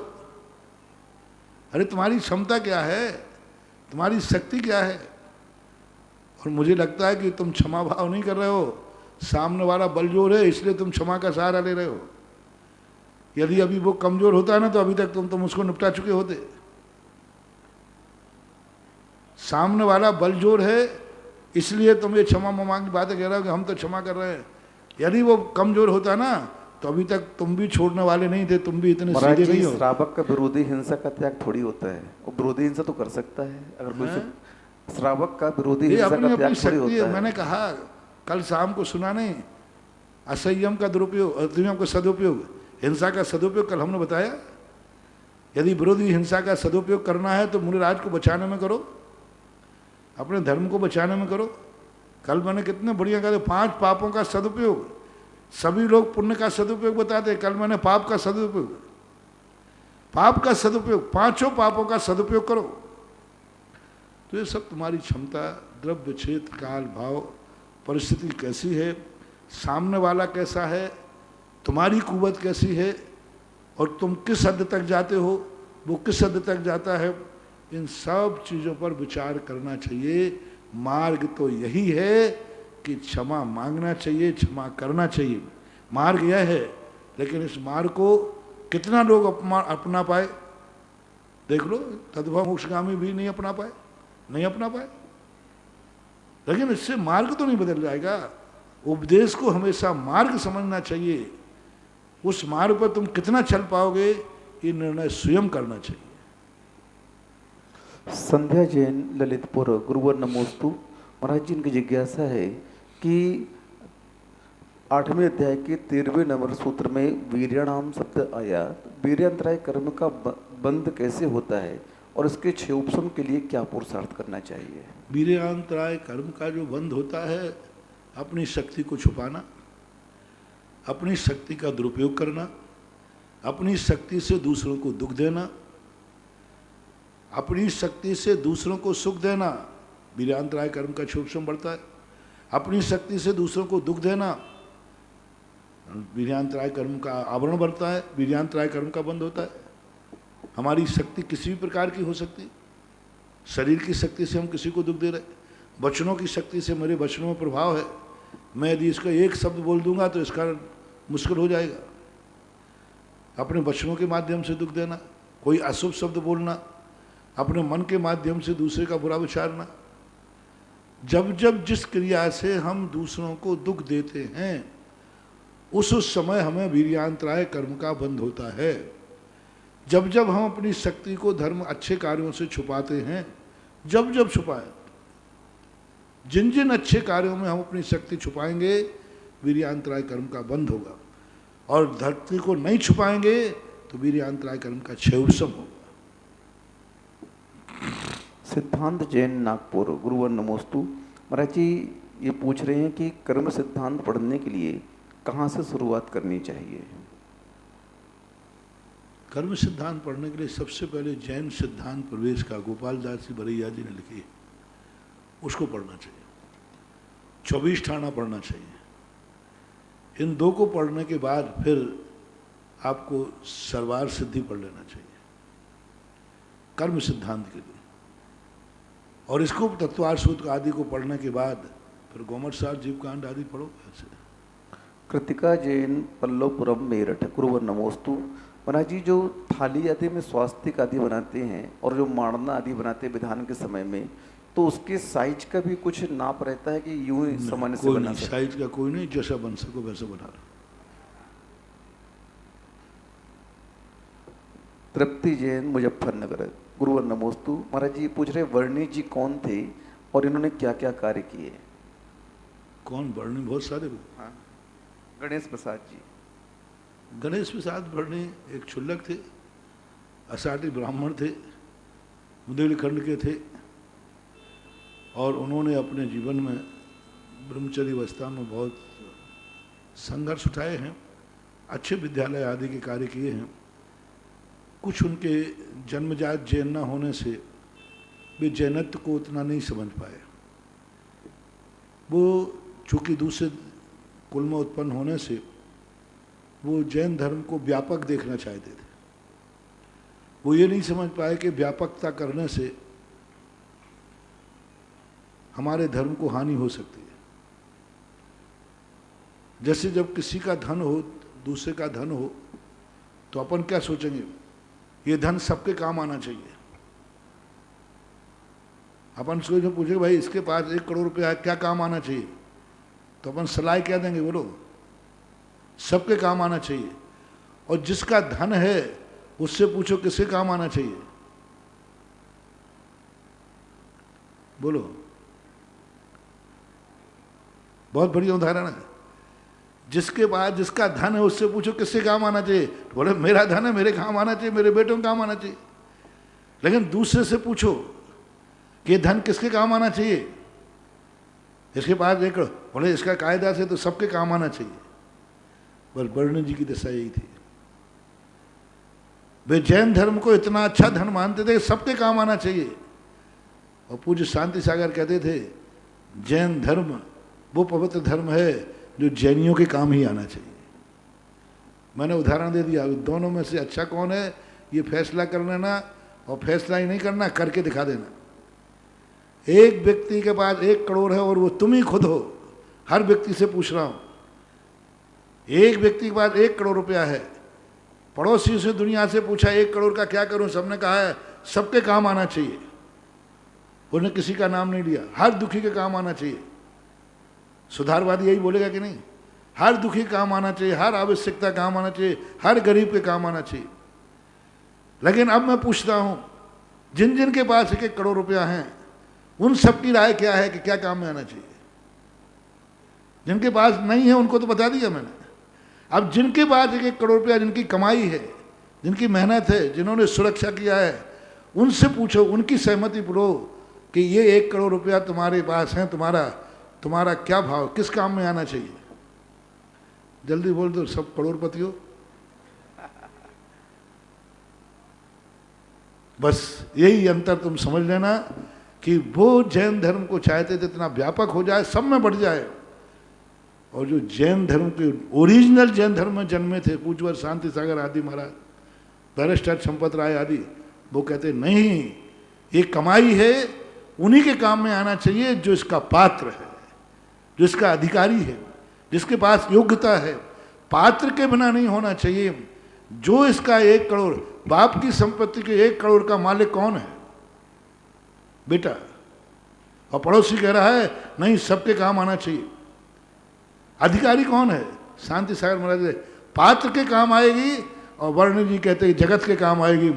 अरे तुम्हारी क्षमता क्या है, तुम्हारी शक्ति क्या है। और मुझे लगता है कि तुम क्षमा भाव नहीं कर रहे हो, सामने वाला बलजोर है इसलिए तुम क्षमा का सहारा ले रहे हो। यदि अभी वो कमजोर होता है ना तो अभी तक तुम उसको निपटा चुके होते। सामने वाला बलजोर है इसलिए तुम ये क्षमा ममा की बातें कह रहे हो कि हम तो क्षमा कर रहे हैं। यदि वो कमजोर होता ना तो अभी तक तुम भी छोड़ने वाले नहीं थे, तुम भी इतने सीधे नहीं हो। श्रावक का विरोधी हिंसा का त्याग थोड़ी होता है, वो विरोधी हिंसा तो कर सकता है अगर कोई श्रावक का विरोधी हिंसा का त्याग थोड़ी होता है। मैंने कहा कल शाम को सुना नहीं, असंयम का दुरुपयोग, असंयम का सदुपयोग, हिंसा का सदुपयोग कल हमने बताया। यदि विरोधी हिंसा का सदुपयोग करना है तो मुनिराज को बचाने में करो, अपने धर्म को बचाने में करो। कल मैंने कितने बढ़िया कहा 5 पापों का सदुपयोग। सभी लोग पुण्य का सदुपयोग बताते, कल मैंने पाप का सदुपयोग, पाप का सदुपयोग, 5 पापों का सदुपयोग करो। तो ये सब तुम्हारी क्षमता, द्रव्य, क्षेत्र, काल, भाव, परिस्थिति कैसी है, सामने वाला कैसा है, तुम्हारी कुवत कैसी है और तुम किस हद तक जाते हो, वो किस हद तक जाता है, इन सब चीज़ों पर विचार करना चाहिए। मार्ग तो यही है कि क्षमा मांगना चाहिए, क्षमा करना चाहिए, मार्ग यह है। लेकिन इस मार्ग को कितना लोग अपना पाए, देख लो, तद्भव मोक्षगामी भी नहीं अपना पाए, नहीं अपना पाए। लेकिन इससे मार्ग तो नहीं बदल जाएगा। उपदेश को हमेशा मार्ग समझना चाहिए, उस मार्ग पर तुम कितना चल पाओगे ये निर्णय स्वयं करना चाहिए। संध्या जैन ललितपुर, गुरुवर नमोस्तु। महाराज जी, इनकी जिज्ञासा है कि 8वें अध्याय के 13वें नंबर सूत्र में वीर्याणाम शब्द आया। वीर्यांतराय कर्म का बंध कैसे होता है और इसके क्षयोपशम के लिए क्या पुरुषार्थ करना चाहिए? वीर्यांतराय कर्म का जो बंध होता है, अपनी शक्ति को छुपाना, अपनी शक्ति का दुरुपयोग करना, अपनी शक्ति से दूसरों को दुख देना, अपनी शक्ति से दूसरों को सुख देना, वीर्यांतराय कर्म का क्षयोपशम बढ़ता है। अपनी शक्ति से दूसरों को दुख देना, वीर्यांतराय कर्म का आवरण बढ़ता है, वीर्यांतराय कर्म का बंध होता है। हमारी शक्ति किसी भी प्रकार की हो सकती है। शरीर की शक्ति से हम किसी को दुख दे रहे, वचनों की शक्ति से मेरे वचनों में प्रभाव है, मैं यदि इसका एक शब्द बोल दूंगा तो इसका मुश्किल हो जाएगा। अपने वचनों के माध्यम से दुख देना, कोई अशुभ शब्द बोलना, अपने मन के माध्यम से दूसरे का बुरा विचारना, जब जब जिस क्रिया से हम दूसरों को दुख देते हैं उस समय हमें वीर्यांतराय कर्म का बंध होता है। जब जब हम अपनी शक्ति को धर्म अच्छे कार्यों से छुपाते हैं, जब जब छुपाएं, जिन जिन अच्छे कार्यों में हम अपनी शक्ति छुपाएंगे वीर्यांतराय कर्म का बंध होगा, और धरती को नहीं छुपाएंगे तो वीर्यांतराय कर्म का क्षयोपशम होगा। सिद्धांत जैन नागपुर, गुरुवर नमोस्तु। महाराज जी, ये पूछ रहे हैं कि कर्म सिद्धांत पढ़ने के लिए कहाँ से शुरुआत करनी चाहिए? कर्म सिद्धांत पढ़ने के लिए सबसे पहले जैन सिद्धांत प्रवेश का गोपाल दास जी बरैया जी ने लिखी, उसको पढ़ना चाहिए। 24 ठाणा पढ़ना चाहिए। इन दो को पढ़ने के बाद फिर आपको सर्वार सिद्धि पढ़ लेना चाहिए कर्म सिद्धांत के लिए, और इसको तत्वार सूत्र आदि को पढ़ने के बाद फिर गोमटसार जीवकांड आदि पढ़ो। ऐसे कृतिका जैन पल्लवपुरम मेरठ, गुरुवर नमोस्तु। महाराज जी, जो थाली आदि में स्वास्तिक आदि बनाते हैं और जो माणना आदि बनाते हैं विधान के समय में, तो उसके साइज का भी कुछ नाप रहता है कि यूं ही सामान्य से बना सकते? साइज का कोई नहीं, जैसा बन सको वैसा बना लो। तृप्ति जैन मुजफ्फरनगर, गुरुवर नमोस्तु। महाराज जी पूछ रहे वर्णी जी कौन थे और इन्होंने क्या क्या कार्य किए? कौन वर्णी? बहुत सारे। हाँ, गणेश प्रसाद जी। गणेश प्रसाद वर्णी एक क्षुल्लक थे, असाटी ब्राह्मण थे, बुंदेलखंड के थे, और उन्होंने अपने जीवन में ब्रह्मचर्य अवस्था में बहुत संघर्ष उठाए हैं, अच्छे विद्यालय आदि के कार्य किए हैं। कुछ उनके जन्मजात जैन न होने से वे जैनत्व को उतना नहीं समझ पाए। वो चूँकि दूसरे कुल में उत्पन्न होने से वो जैन धर्म को व्यापक देखना चाहते थे। वो ये नहीं समझ पाए कि व्यापकता करने से हमारे धर्म को हानि हो सकती है। जैसे जब किसी का धन हो, दूसरे का धन हो, तो अपन क्या सोचेंगे, ये धन सबके काम आना चाहिए। अपन सोच में पूछेंगे भाई इसके पास 1 करोड़ रुपया क्या काम आना चाहिए, तो अपन सलाह क्या देंगे, बोलो सबके काम आना चाहिए। और जिसका धन है उससे पूछो किसके काम आना चाहिए, बोलो। बहुत बढ़िया उदाहरण है। जिसके पास जिसका धन है उससे पूछो किससे काम आना चाहिए, तो बोले मेरा धन है, मेरे काम आना चाहिए, मेरे बेटों के काम आना चाहिए। लेकिन दूसरे से पूछो कि ये धन किसके काम आना चाहिए, इसके पास एक, बोले इसका कायदा से तो सबके काम आना चाहिए। बस वर्ण जी की दशा यही थी। वे जैन धर्म को इतना अच्छा धन मानते थे कि सबके काम आना चाहिए। और पूज्य शांति सागर कहते थे जैन धर्म वो पवित्र धर्म है जो जैनियों के काम ही आना चाहिए। मैंने उदाहरण दे दिया, दोनों में से अच्छा कौन है ये फैसला कर लेना, और फैसला ही नहीं करना, करके दिखा देना। एक व्यक्ति के पास 1 करोड़ है और वो तुम ही खुद हो, हर व्यक्ति से पूछ रहा हूँ। एक व्यक्ति के पास 1 करोड़ रुपया है, पड़ोसी से दुनिया से पूछा 1 करोड़ का क्या करूं, सबने कहा है सबके काम आना चाहिए। उन्हें किसी का नाम नहीं लिया, हर दुखी के काम आना चाहिए। सुधारवादी यही बोलेगा कि नहीं, हर दुखी काम आना चाहिए, हर आवश्यकता काम आना चाहिए, हर गरीब के काम आना चाहिए। लेकिन अब मैं पूछता हूं जिन जिन के पास 1-1 करोड़ रुपया हैं उन सब की राय क्या है कि क्या काम में आना चाहिए। जिनके पास नहीं है उनको तो बता दिया मैंने। अब जिनके पास 1-1 करोड़ रुपया, जिनकी कमाई है, जिनकी मेहनत है, जिन्होंने सुरक्षा किया है, उनसे पूछो, उनकी सहमति पूछो कि ये 1 करोड़ रुपया तुम्हारे पास है, तुम्हारा क्या भाव, किस काम में आना चाहिए। जल्दी बोल दो, सब करोड़पति हो। बस यही अंतर तुम समझ लेना कि वो जैन धर्म को चाहते थे इतना व्यापक हो जाए, सब में बढ़ जाए। और जो जैन धर्म के ओरिजिनल जैन धर्म में जन्मे थे, पूज्यवर शांति सागर आदि महाराज, बैरिस्टर चंपत राय आदि, वो कहते नहीं, ये कमाई है, उन्हीं के काम में आना चाहिए जो इसका पात्र है, जो इसका अधिकारी है, जिसके पास योग्यता है। पात्र के बिना नहीं होना चाहिए। जो इसका 1 करोड़, बाप की संपत्ति के 1 करोड़ का मालिक कौन है? बेटा। और पड़ोसी कह रहा है नहीं, सबके काम आना चाहिए। अधिकारी कौन है? शांति सागर महाराज। पात्र के काम आएगी और वर्ण जी कहते हैं जगत के काम आएगी।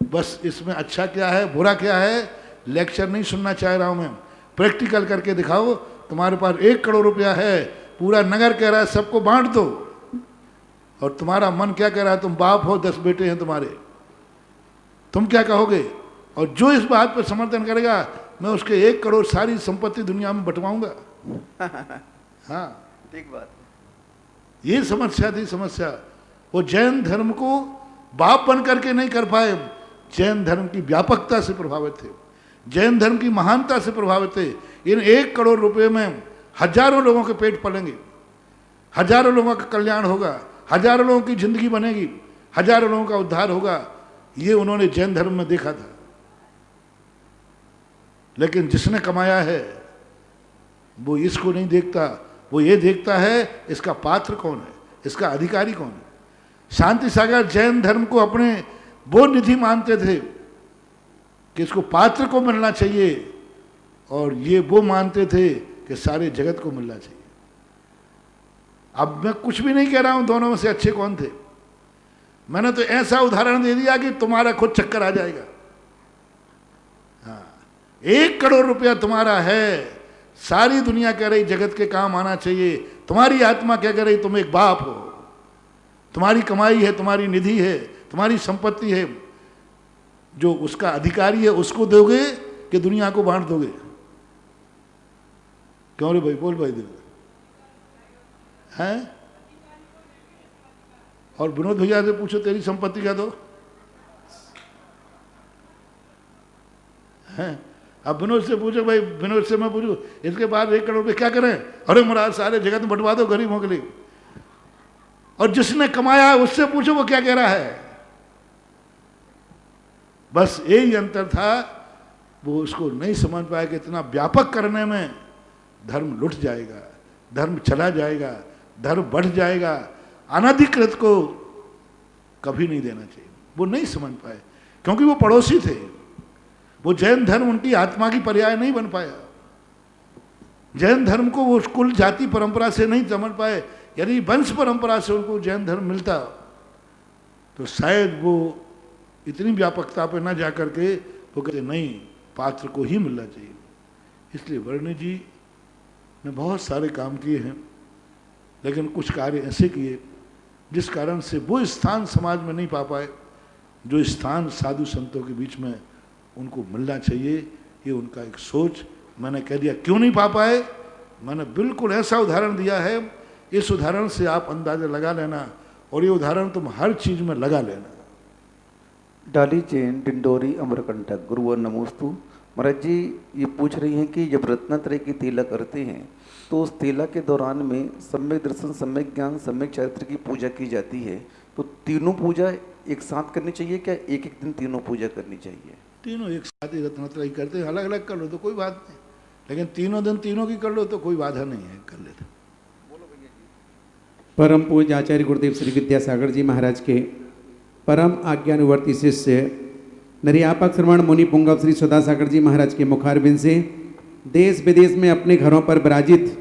बस इसमें अच्छा क्या है, बुरा क्या है, लेक्चर नहीं सुनना चाह रहा हूं मैं। प्रैक्टिकल करके दिखाओ। तुम्हारे पास 1 करोड़ रुपया है, पूरा नगर कह रहा है सबको बांट दो, और तुम्हारा मन क्या कह रहा है, तुम बाप हो, 10 बेटे हैं तुम्हारे, तुम क्या कहोगे? और जो इस बात पर समर्थन करेगा, मैं उसके 1 करोड़ सारी संपत्ति दुनिया में बंटवाऊंगा। हाँ, ठीक बात। ये समस्या थी। समस्या वो जैन धर्म को बाप बन करके नहीं कर पाए, जैन धर्म की व्यापकता से प्रभावित थे, जैन धर्म की महानता से प्रभावित थे। इन 1 करोड़ रुपए में हजारों लोगों के पेट पलेंगे, हजारों लोगों का कल्याण होगा, हजारों लोगों की जिंदगी बनेगी, हजारों लोगों का उद्धार होगा। ये उन्होंने जैन धर्म में देखा था। लेकिन जिसने कमाया है वो इसको नहीं देखता, वो ये देखता है इसका पात्र कौन है, इसका अधिकारी कौन है। शांति सागर जैन धर्म को अपने वो निधि मानते थे कि इसको पात्र को मिलना चाहिए, और ये वो मानते थे कि सारे जगत को मिलना चाहिए। अब मैं कुछ भी नहीं कह रहा हूं दोनों में से अच्छे कौन थे, मैंने तो ऐसा उदाहरण दे दिया कि तुम्हारा खुद चक्कर आ जाएगा। हाँ, 1 करोड़ रुपया तुम्हारा है, सारी दुनिया कह रही जगत के काम आना चाहिए, तुम्हारी आत्मा क्या कह रही, तुम एक बाप हो, तुम्हारी कमाई है, तुम्हारी निधि है, तुम्हारी संपत्ति है, जो उसका अधिकारी है उसको दोगे कि दुनिया को बांट दोगे? क्यों रे भाई, बोल भाई दे हैं। और विनोद भैया से पूछो तेरी संपत्ति क्या दो हैं। अब विनोद से पूछो भाई, विनोद से मैं पूछूं इसके बाद 1 करोड़ रुपये क्या करें? अरे महाराज सारे जगत में बंटवा दो गरीबों के लिए। और जिसने कमाया है उससे पूछो वो क्या कह रहा है। बस यही अंतर था, वो उसको नहीं समझ पाया कि इतना व्यापक करने में धर्म लुट जाएगा, धर्म चला जाएगा, धर्म बढ़ जाएगा, अनधिकृत को कभी नहीं देना चाहिए। वो नहीं समझ पाए क्योंकि वो पड़ोसी थे। वो जैन धर्म उनकी आत्मा की पर्याय नहीं बन पाया। जैन धर्म को वो कुल जाति परंपरा से नहीं समझ पाए। यदि वंश परंपरा से उनको जैन धर्म मिलता तो शायद वो इतनी व्यापकता पे ना जाकर के वो कहते नहीं, पात्र को ही मिलना चाहिए। इसलिए वर्ण जी ने बहुत सारे काम किए हैं, लेकिन कुछ कार्य ऐसे किए जिस कारण से वो स्थान समाज में नहीं पा पाए जो स्थान साधु संतों के बीच में उनको मिलना चाहिए। ये उनका एक सोच। मैंने कह दिया क्यों नहीं पा पाए, मैंने बिल्कुल ऐसा उदाहरण दिया है, इस उदाहरण से आप अंदाजा लगा लेना, और ये उदाहरण तुम हर चीज में लगा लेना। डाली जैन डिंडोरी अमरकंटक गुरुवर नमोस्तु। महाराज जी ये पूछ रही हैं कि जब रत्नत्रय की तिलक करते हैं तो उस तिलक के दौरान में सम्यक दर्शन, सम्यक ज्ञान, सम्यक चरित्र की पूजा की जाती है, तो तीनों पूजा एक साथ करनी चाहिए क्या? एक एक दिन तीनों पूजा करनी चाहिए? तीनों एक साथ ही रत्नत्रय करते हैं, अलग अलग कर लो तो कोई बात नहीं, लेकिन तीनों दिन तीनों की कर लो तो कोई बाधा नहीं है, कर लेते। परम पूज्य आचार्य गुरुदेव श्री विद्यासागर जी महाराज के परम आज्ञानुवर्ती शिष्य निर्यापक श्रवण मुनि पुंगव श्री सदासागर जी महाराज के मुखारबिंद से देश विदेश में अपने घरों पर विराजित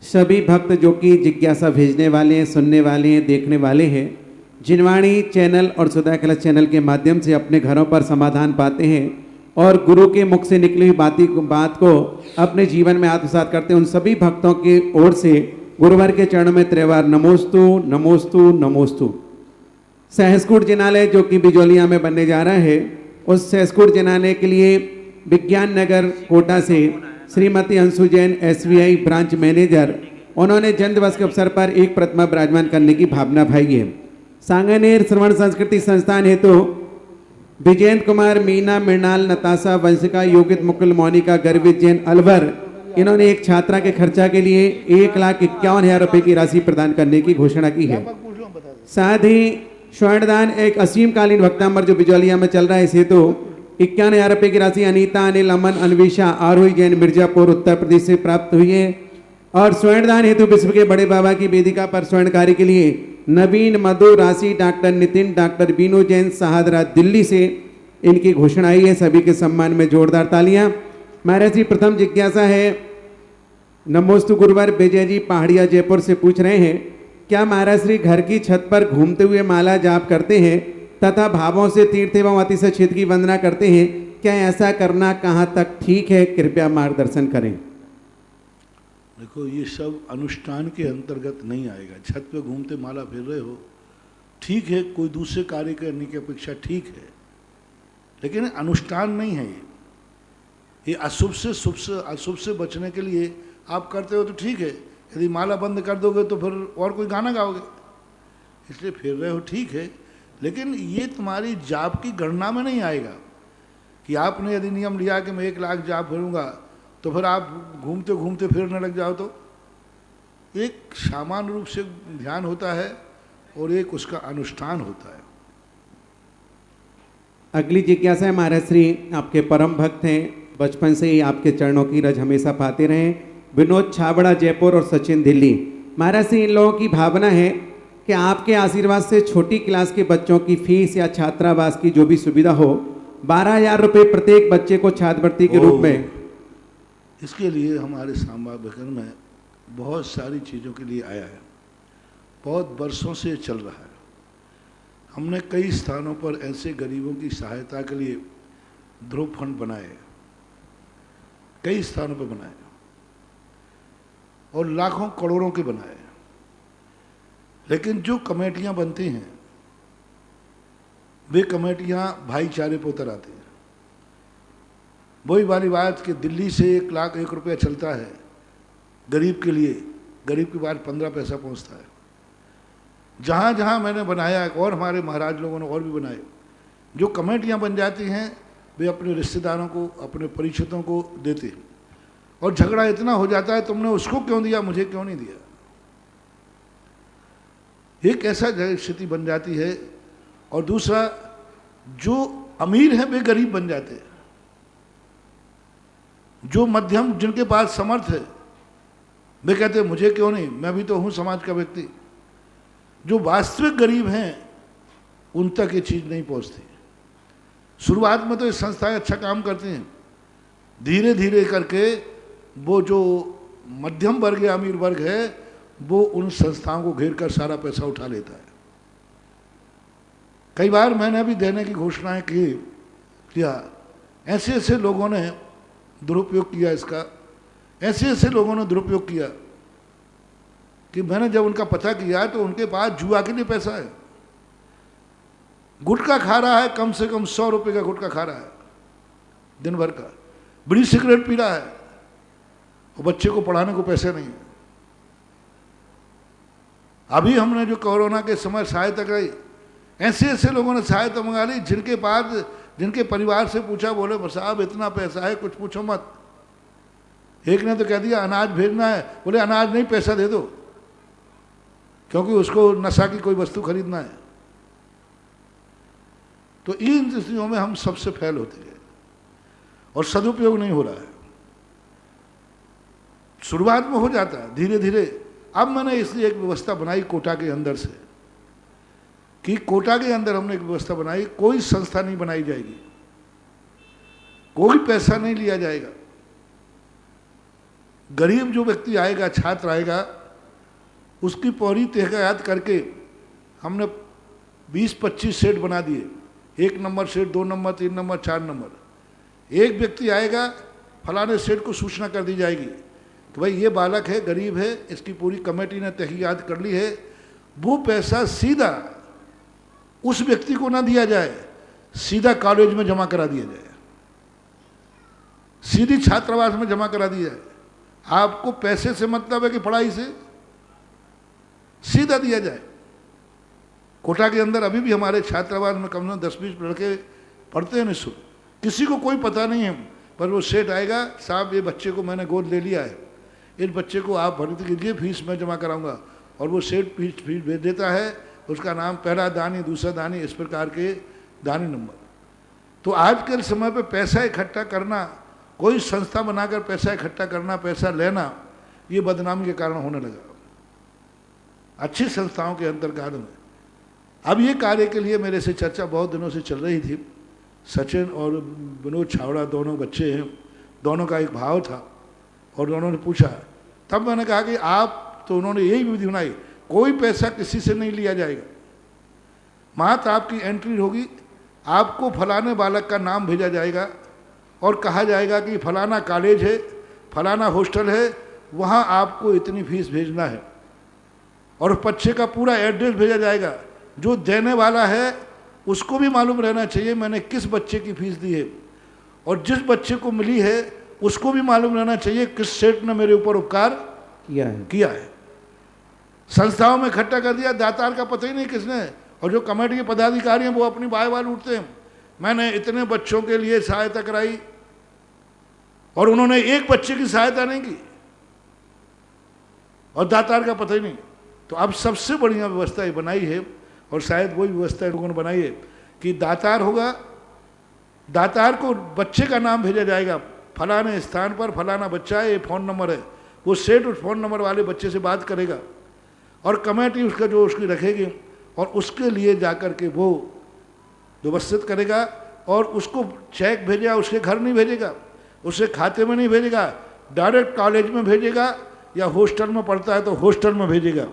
सभी भक्त जो कि जिज्ञासा भेजने वाले हैं, सुनने वाले हैं, देखने वाले हैं, जिनवाणी चैनल और सुधा कलश चैनल के माध्यम से अपने घरों पर समाधान पाते हैं, और गुरु के मुख से निकली हुई बात को अपने जीवन में आत्मसात करते हैं, उन सभी भक्तों की ओर से गुरुवर के चरणों में त्रिवार नमोस्तु नमोस्तु नमोस्तु। सहस्कूट जिनालय जो कि बिजोलिया में बनने जा रहा है, उस सहस्कूट जिनालय के लिए विज्ञान नगर कोटा से Shrimati Anshu Jain SBI branch manager, उन्होंने जन्मदिवस के अवसर पर एक प्रतिमा विराजमान करने की भावना भाई है। सांगानेर श्रवण संस्कृति संस्थान हेतु विजयंत कुमार, मीना, मृणाल, नताशा, वंशिका, योगित, मुकुल, मोनिका, गर्वित जैन, अलवर, इन्होंने एक छात्रा के खर्चा के लिए 1,51,000 रुपए की राशि प्रदान करने की घोषणा की है। साथ ही स्वर्णदान एक असीमकालीन भक्तामर जो बिजौलिया में चल रहा है, इस हेतु 51,000 रुपए की राशि अनीता, अनिल, अमन, अन्वेषा, आरोही जैन, मिर्जापुर, उत्तर प्रदेश से प्राप्त हुई है। और स्वर्णदान हेतु विश्व के बड़े बाबा की वेदिका पर स्वर्ण कार्य के लिए नवीन, मधु, राशि, डॉक्टर नितिन, डॉक्टर बीनू जैन, शहादरा, दिल्ली से इनकी घोषणा आई है। सभी के सम्मान में जोरदार तालियां। महाराज जी, प्रथम जिज्ञासा है, नमोस्तु गुरुवर विजय जी पहाड़िया जयपुर से पूछ रहे हैं, क्या महाराज श्री घर की छत पर घूमते हुए माला जाप करते हैं तथा भावों से तीर्थ एवं अतिशय क्षेत्र की वंदना करते हैं? क्या ऐसा करना कहाँ तक ठीक है? कृपया मार्गदर्शन करें। देखो, ये सब अनुष्ठान के अंतर्गत नहीं आएगा। छत पे घूमते माला फेर रहे हो, ठीक है, कोई दूसरे कार्य करने की अपेक्षा ठीक है, लेकिन अनुष्ठान नहीं है ये अशुभ से बचने के लिए आप करते हो तो ठीक है। यदि माला बंद कर दोगे तो फिर और कोई गाना गाओगे, इसलिए फेर रहे हो ठीक है, लेकिन ये तुम्हारी जाप की गणना में नहीं आएगा। कि आपने यदि नियम लिया कि मैं 1 लाख जाप फेरूंगा तो फिर आप घूमते घूमते फेरने लग जाओ, तो एक सामान्य रूप से ध्यान होता है और एक उसका अनुष्ठान होता है। अगली जिज्ञासा है, महाराज श्री आपके परम भक्त हैं, बचपन से ही आपके चरणों की रज हमेशा पाते रहे। विनोद छाबड़ा जयपुर और सचिन दिल्ली। महाराज श्री, इन लोगों की भावना है कि आपके आशीर्वाद से छोटी क्लास के बच्चों की फीस या छात्रावास की जो भी सुविधा हो, 12,000 रुपये प्रत्येक बच्चे को छात्रवृत्ति के रूप में। इसके लिए हमारे सांबा बखर में बहुत सारी चीज़ों के लिए आया है, बहुत वर्षों से चल रहा है। हमने कई स्थानों पर ऐसे गरीबों की सहायता के लिए ध्रुव फंड बनाए, कई स्थानों पर बनाए और लाखों करोड़ों के बनाए। लेकिन जो कमेटियां बनती हैं वे कमेटियां भाईचारे पर उतर आती हैं। वही वाली बात कि दिल्ली से 1 लाख 1 रुपया चलता है गरीब के लिए, गरीब के बाद 15 पैसा पहुंचता है। जहाँ जहाँ मैंने बनाया और हमारे महाराज लोगों ने और भी बनाए, जो कमेटियाँ बन जाती हैं वे अपने रिश्तेदारों को, अपने परिचितों को देते हैं और झगड़ा इतना हो जाता है, तुमने उसको क्यों दिया, मुझे क्यों नहीं दिया। एक ऐसा स्थिति बन जाती है। और दूसरा, जो अमीर हैं वे गरीब बन जाते हैं, जो मध्यम, जिनके पास समर्थ है वे कहते हैं मुझे क्यों नहीं, मैं भी तो हूँ समाज का व्यक्ति। जो वास्तविक गरीब हैं उन तक ये चीज़ नहीं पहुँचती। शुरुआत में तो ये संस्थाएं अच्छा काम करती हैं, धीरे धीरे करके वो जो मध्यम वर्ग या अमीर वर्ग है वो उन संस्थाओं को घेर कर सारा पैसा उठा लेता है। कई बार मैंने भी देने की घोषणाएं किया, ऐसे ऐसे लोगों ने दुरुपयोग किया इसका, ऐसे ऐसे लोगों ने दुरुपयोग किया कि मैंने जब उनका पता किया तो उनके पास जुआ के लिए पैसा है। गुटखा खा रहा है, कम से कम 100 रुपये का गुटखा खा रहा है दिन भर का, बीड़ी सिगरेट पी रहा है और बच्चे को पढ़ाने को पैसे नहीं है। अभी हमने जो कोरोना के समय सहायता कराई, ऐसे ऐसे लोगों ने सहायता मंगा ली जिनके पास, जिनके परिवार से पूछा, बोले साहब इतना पैसा है कुछ पूछो मत। एक ने तो कह दिया अनाज भेजना है, बोले अनाज नहीं पैसा दे दो, क्योंकि उसको नशा की कोई वस्तु खरीदना है। तो इन स्थितियों में हम सबसे फेल होते हैं और सदुपयोग नहीं हो रहा है। शुरुआत में हो जाता है, धीरे धीरे। अब मैंने इसलिए एक व्यवस्था बनाई कोटा के अंदर से, कि कोटा के अंदर हमने एक व्यवस्था बनाई, कोई संस्था नहीं बनाई जाएगी, कोई पैसा नहीं लिया जाएगा। गरीब जो व्यक्ति आएगा, छात्र आएगा, उसकी पूरी तहकीकात करके हमने 20-25 सेट बना दिए, 1 number set, 2 number, 3 number, 4 number. एक व्यक्ति आएगा, फलाने सेठ को सूचना कर दी जाएगी कि भाई ये बालक है, गरीब है, इसकी पूरी कमेटी ने तहकीकात कर ली है। वो पैसा सीधा उस व्यक्ति को ना दिया जाए, सीधा कॉलेज में जमा करा दिया जाए, सीधी छात्रावास में जमा करा दिया जाए। आपको पैसे से मतलब है कि पढ़ाई से, सीधा दिया जाए। कोटा के अंदर अभी भी हमारे छात्रावास में कम से कम 10-20 लड़के पढ़ते हैं निःशुल्क, किसी को कोई पता नहीं है। पर वो सेठ आएगा, साहब ये बच्चे को मैंने गोद ले लिया है, इस बच्चे को आप भर्ती कीजिए, फीस मैं जमा कराऊंगा। और वो सेठ फीस भेज देता है, उसका नाम पहला दानी, दूसरा दानी, इस प्रकार के दानी नंबर। तो आज के समय पे पैसा इकट्ठा करना, कोई संस्था बनाकर पैसा इकट्ठा करना, पैसा लेना, ये बदनामी के कारण होने लगा। अच्छी संस्थाओं के अंतर्गत में अब ये कार्य के लिए मेरे से चर्चा बहुत दिनों से चल रही थी। सचिन और विनोद छावड़ा दोनों बच्चे हैं, दोनों का एक भाव था और दोनों ने पूछा, तब मैंने कहा कि आप, तो उन्होंने यही विधि बनाई, कोई पैसा किसी से नहीं लिया जाएगा, मात्र आपकी एंट्री होगी, आपको फलाने बालक का नाम भेजा जाएगा और कहा जाएगा कि फलाना कॉलेज है, फलाना हॉस्टल है, वहाँ आपको इतनी फीस भेजना है। और बच्चे का पूरा एड्रेस भेजा जाएगा। जो देने वाला है उसको भी मालूम रहना चाहिए मैंने किस बच्चे की फीस दी है, और जिस बच्चे को मिली है उसको भी मालूम रहना चाहिए किस सेठ ने मेरे ऊपर उपकार किया है। संस्थाओं में इकट्ठा कर दिया, दातार का पता ही नहीं किसने। और जो कमेटी के पदाधिकारी हैं वो अपनी बाय उठते हैं, मैंने इतने बच्चों के लिए सहायता कराई, और उन्होंने एक बच्चे की सहायता नहीं की और दातार का पता ही नहीं। तो अब सबसे बढ़िया व्यवस्था ये बनाई है, और शायद वही व्यवस्था लोगों ने बनाई है कि दातार होगा, दातार को बच्चे का नाम भेजा जाएगा, फलाने स्थान पर फलाना बच्चा है, ये फ़ोन नंबर है, वो सेठ उस फ़ोन नंबर वाले बच्चे से बात करेगा और कमेटी उसका जो उसकी रखेगी, और उसके लिए जाकर के वो व्यवस्थित करेगा, और उसको चेक भेजेगा, उसके घर नहीं भेजेगा, उसके खाते में नहीं भेजेगा, डायरेक्ट कॉलेज में भेजेगा, या हॉस्टल में पढ़ता है तो हॉस्टल में भेजेगा।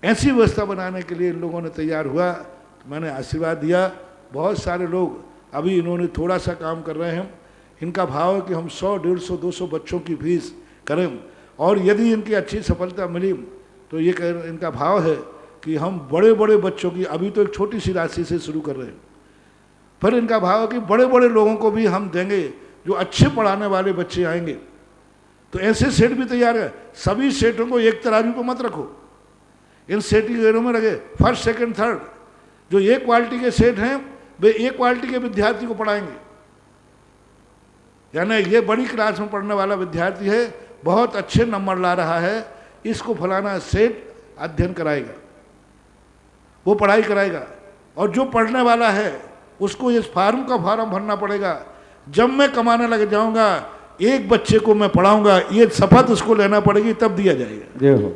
ऐसी व्यवस्था बनाने के लिए इन लोगों ने तैयार हुआ, तो मैंने आशीर्वाद दिया। बहुत सारे लोग अभी इन्होंने थोड़ा सा काम कर रहे हैं, इनका भाव है कि हम 100, 150, 200 बच्चों की फीस करें, और यदि इनकी अच्छी सफलता मिली तो ये इनका भाव है कि हम बड़े बड़े बच्चों की, अभी तो एक छोटी सी राशि से शुरू कर रहे हैं, फिर इनका भाव है कि बड़े बड़े लोगों को भी हम देंगे, जो अच्छे पढ़ाने वाले बच्चे आएंगे। तो ऐसे सेठ भी तैयार है। सभी सेठों को एक तराजू को मत रखो, इन सेठों में रखे फर्स्ट, सेकंड, थर्ड। जो एक क्वालिटी के सेठ हैं वे एक क्वालिटी के विद्यार्थी को पढ़ाएंगे, यानी ये बड़ी क्लास में पढ़ने वाला विद्यार्थी है, बहुत अच्छे नंबर ला रहा है, इसको फलाना सेठ अध्ययन कराएगा, वो पढ़ाई कराएगा। और जो पढ़ने वाला है उसको इस फॉर्म का फॉर्म भरना पड़ेगा, जब मैं कमाने लग जाऊंगा एक बच्चे को मैं पढ़ाऊंगा, ये शपथ उसको लेना पड़ेगी, तब दिया जाएगा। जय हो।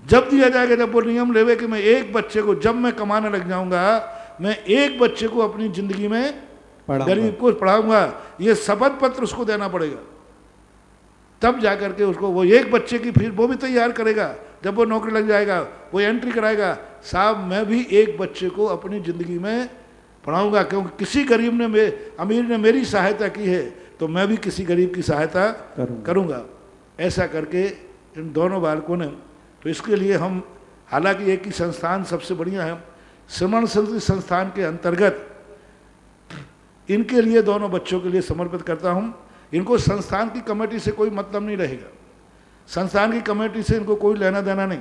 जब दिया जाएगा, जब वो नियम लेवे कि मैं एक बच्चे को, जब मैं कमाने लग जाऊंगा मैं एक बच्चे को अपनी जिंदगी में, गरीब को पढ़ाऊंगा, ये शपथ पत्र उसको देना पड़ेगा, तब जाकर के उसको वो एक बच्चे की फीस वो भी तैयार करेगा। जब वो नौकरी लग जाएगा वो एंट्री कराएगा, साहब मैं भी एक बच्चे को अपनी ज़िंदगी में पढ़ाऊंगा, क्योंकि किसी गरीब ने, अमीर ने मेरी सहायता की है, तो मैं भी किसी गरीब की सहायता करूंगा। ऐसा करके इन दोनों बालकों ने, तो इसके लिए हम, हालांकि एक ही संस्थान सबसे बढ़िया है, श्रमण संस्थान के अंतर्गत इनके लिए, दोनों बच्चों के लिए समर्पित करता हूं। इनको संस्थान की कमेटी से कोई मतलब नहीं रहेगा, संस्थान की कमेटी से इनको कोई लेना देना नहीं,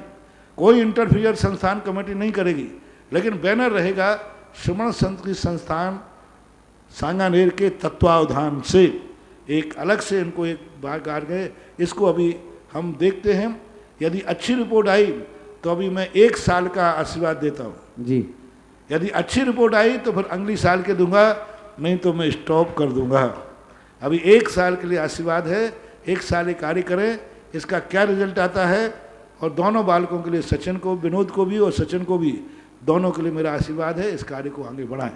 कोई इंटरफियर संस्थान कमेटी नहीं करेगी, लेकिन बैनर रहेगा श्रमण संस्थान सांगानेर के तत्वावधान से। एक अलग से इनको एक बात आ गए, इसको अभी हम देखते हैं, यदि अच्छी रिपोर्ट आई तो अभी मैं 1 साल का आशीर्वाद देता हूँ जी। यदि अच्छी रिपोर्ट आई तो फिर अगली साल के दूंगा, नहीं तो मैं स्टॉप कर दूंगा। अभी 1 साल के लिए आशीर्वाद है, 1 साल ये कार्य करें, इसका क्या रिजल्ट आता है। और दोनों बालकों के लिए, सचिन को, विनोद को भी और सचिन को भी, दोनों के लिए मेरा आशीर्वाद है, इस कार्य को आगे बढ़ाएं।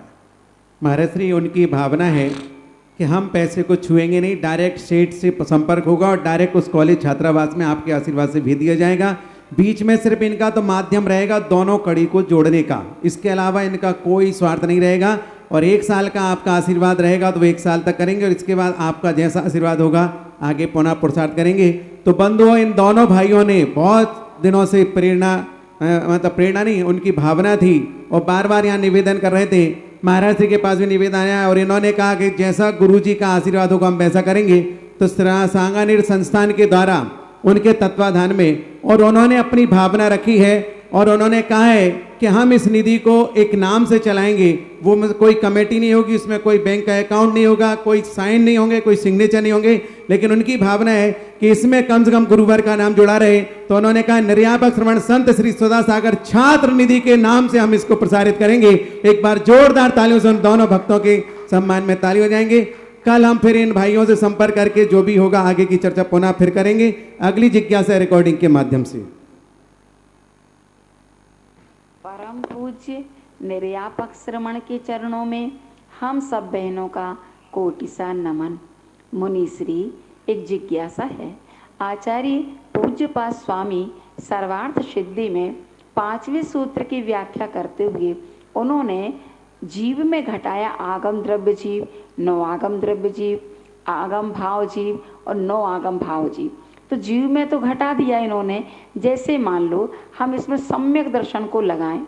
महाराज श्री, उनकी भावना है कि हम पैसे को छुएंगे नहीं, डायरेक्ट सेठ से संपर्क होगा और डायरेक्ट उस कॉलेज छात्रावास में आपके आशीर्वाद से भेज दिया जाएगा। बीच में सिर्फ इनका तो माध्यम रहेगा दोनों कड़ी को जोड़ने का, इसके अलावा इनका कोई स्वार्थ नहीं रहेगा। और 1 साल का आपका आशीर्वाद रहेगा तो वो 1 साल तक करेंगे, और इसके बाद आपका जैसा आशीर्वाद होगा आगे पुनः पुरुषार्थ करेंगे। तो बंधुओं, इन दोनों भाइयों ने बहुत दिनों से मतलब प्रेरणा नहीं, उनकी भावना थी और बार बार यहाँ निवेदन कर रहे थे। महाराज जी के पास भी निवेदन आया और इन्होंने कहा कि जैसा गुरु जी का आशीर्वाद होगा हम वैसा करेंगे। तो सांगानेर संस्थान के द्वारा उनके तत्वाधान में, और उन्होंने अपनी भावना रखी है और उन्होंने कहा है कि हम इस निधि को एक नाम से चलाएंगे। वो कोई कमेटी नहीं होगी, उसमें कोई बैंक का अकाउंट नहीं होगा, कोई साइन नहीं होंगे, कोई सिग्नेचर नहीं होंगे, लेकिन उनकी भावना है कि इसमें कम से कम गुरुवर का नाम जुड़ा रहे। तो उन्होंने कहा निर्यापक श्रवण संत श्री सदा सागर छात्र निधि के नाम से हम इसको प्रसारित करेंगे। एक बार जोरदार तालियों से उन दोनों भक्तों के सम्मान में ताली हो जाएंगे। कल हम फिर इन भाइयों से संपर्क करके जो भी होगा आगे की चर्चा पुनः फिर करेंगे अगली जिज्ञासा रिकॉर्डिंग के माध्यम से। परम पूज्य निर्यापक श्रमण के चरणों में हम सब बहनों का कोटि-सा नमन। मुनिश्री, एक जिज्ञासा है। आचार्य पूज्यपाद स्वामी सर्वार्थ सिद्धि में 5वें सूत्र की व्याख्या करते हुए उन्होंने जीव में घटाया आगम द्रव्य जीव, नौ आगम द्रव्य जीव, आगम भाव जीव और नौ आगम भाव जीव। तो जीव में तो घटा दिया इन्होंने। जैसे मान लो हम इसमें सम्यक दर्शन को लगाएं,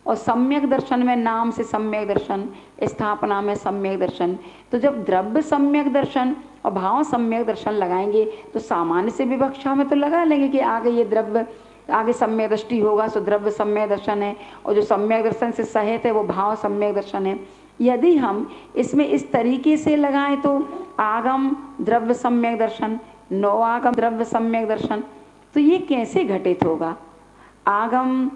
और सम्यक दर्शन में नाम से सम्यक दर्शन, स्थापना में सम्यक दर्शन, तो जब द्रव्य सम्यक दर्शन और भाव सम्यक दर्शन लगाएंगे तो सामान्य से विवक्षा में तो लगा लेंगे कि आगे ये द्रव्य, आगे सम्यक दृष्टि होगा सो द्रव्य सम्यक दर्शन है, और जो सम्यक दर्शन से सहित है वो भाव सम्यक दर्शन है। यदि हम इसमें इस तरीके से लगाएं तो आगम द्रव्य सम्यक दर्शन, नौ आगम द्रव्य सम्यक दर्शन, तो ये कैसे घटित होगा? आगम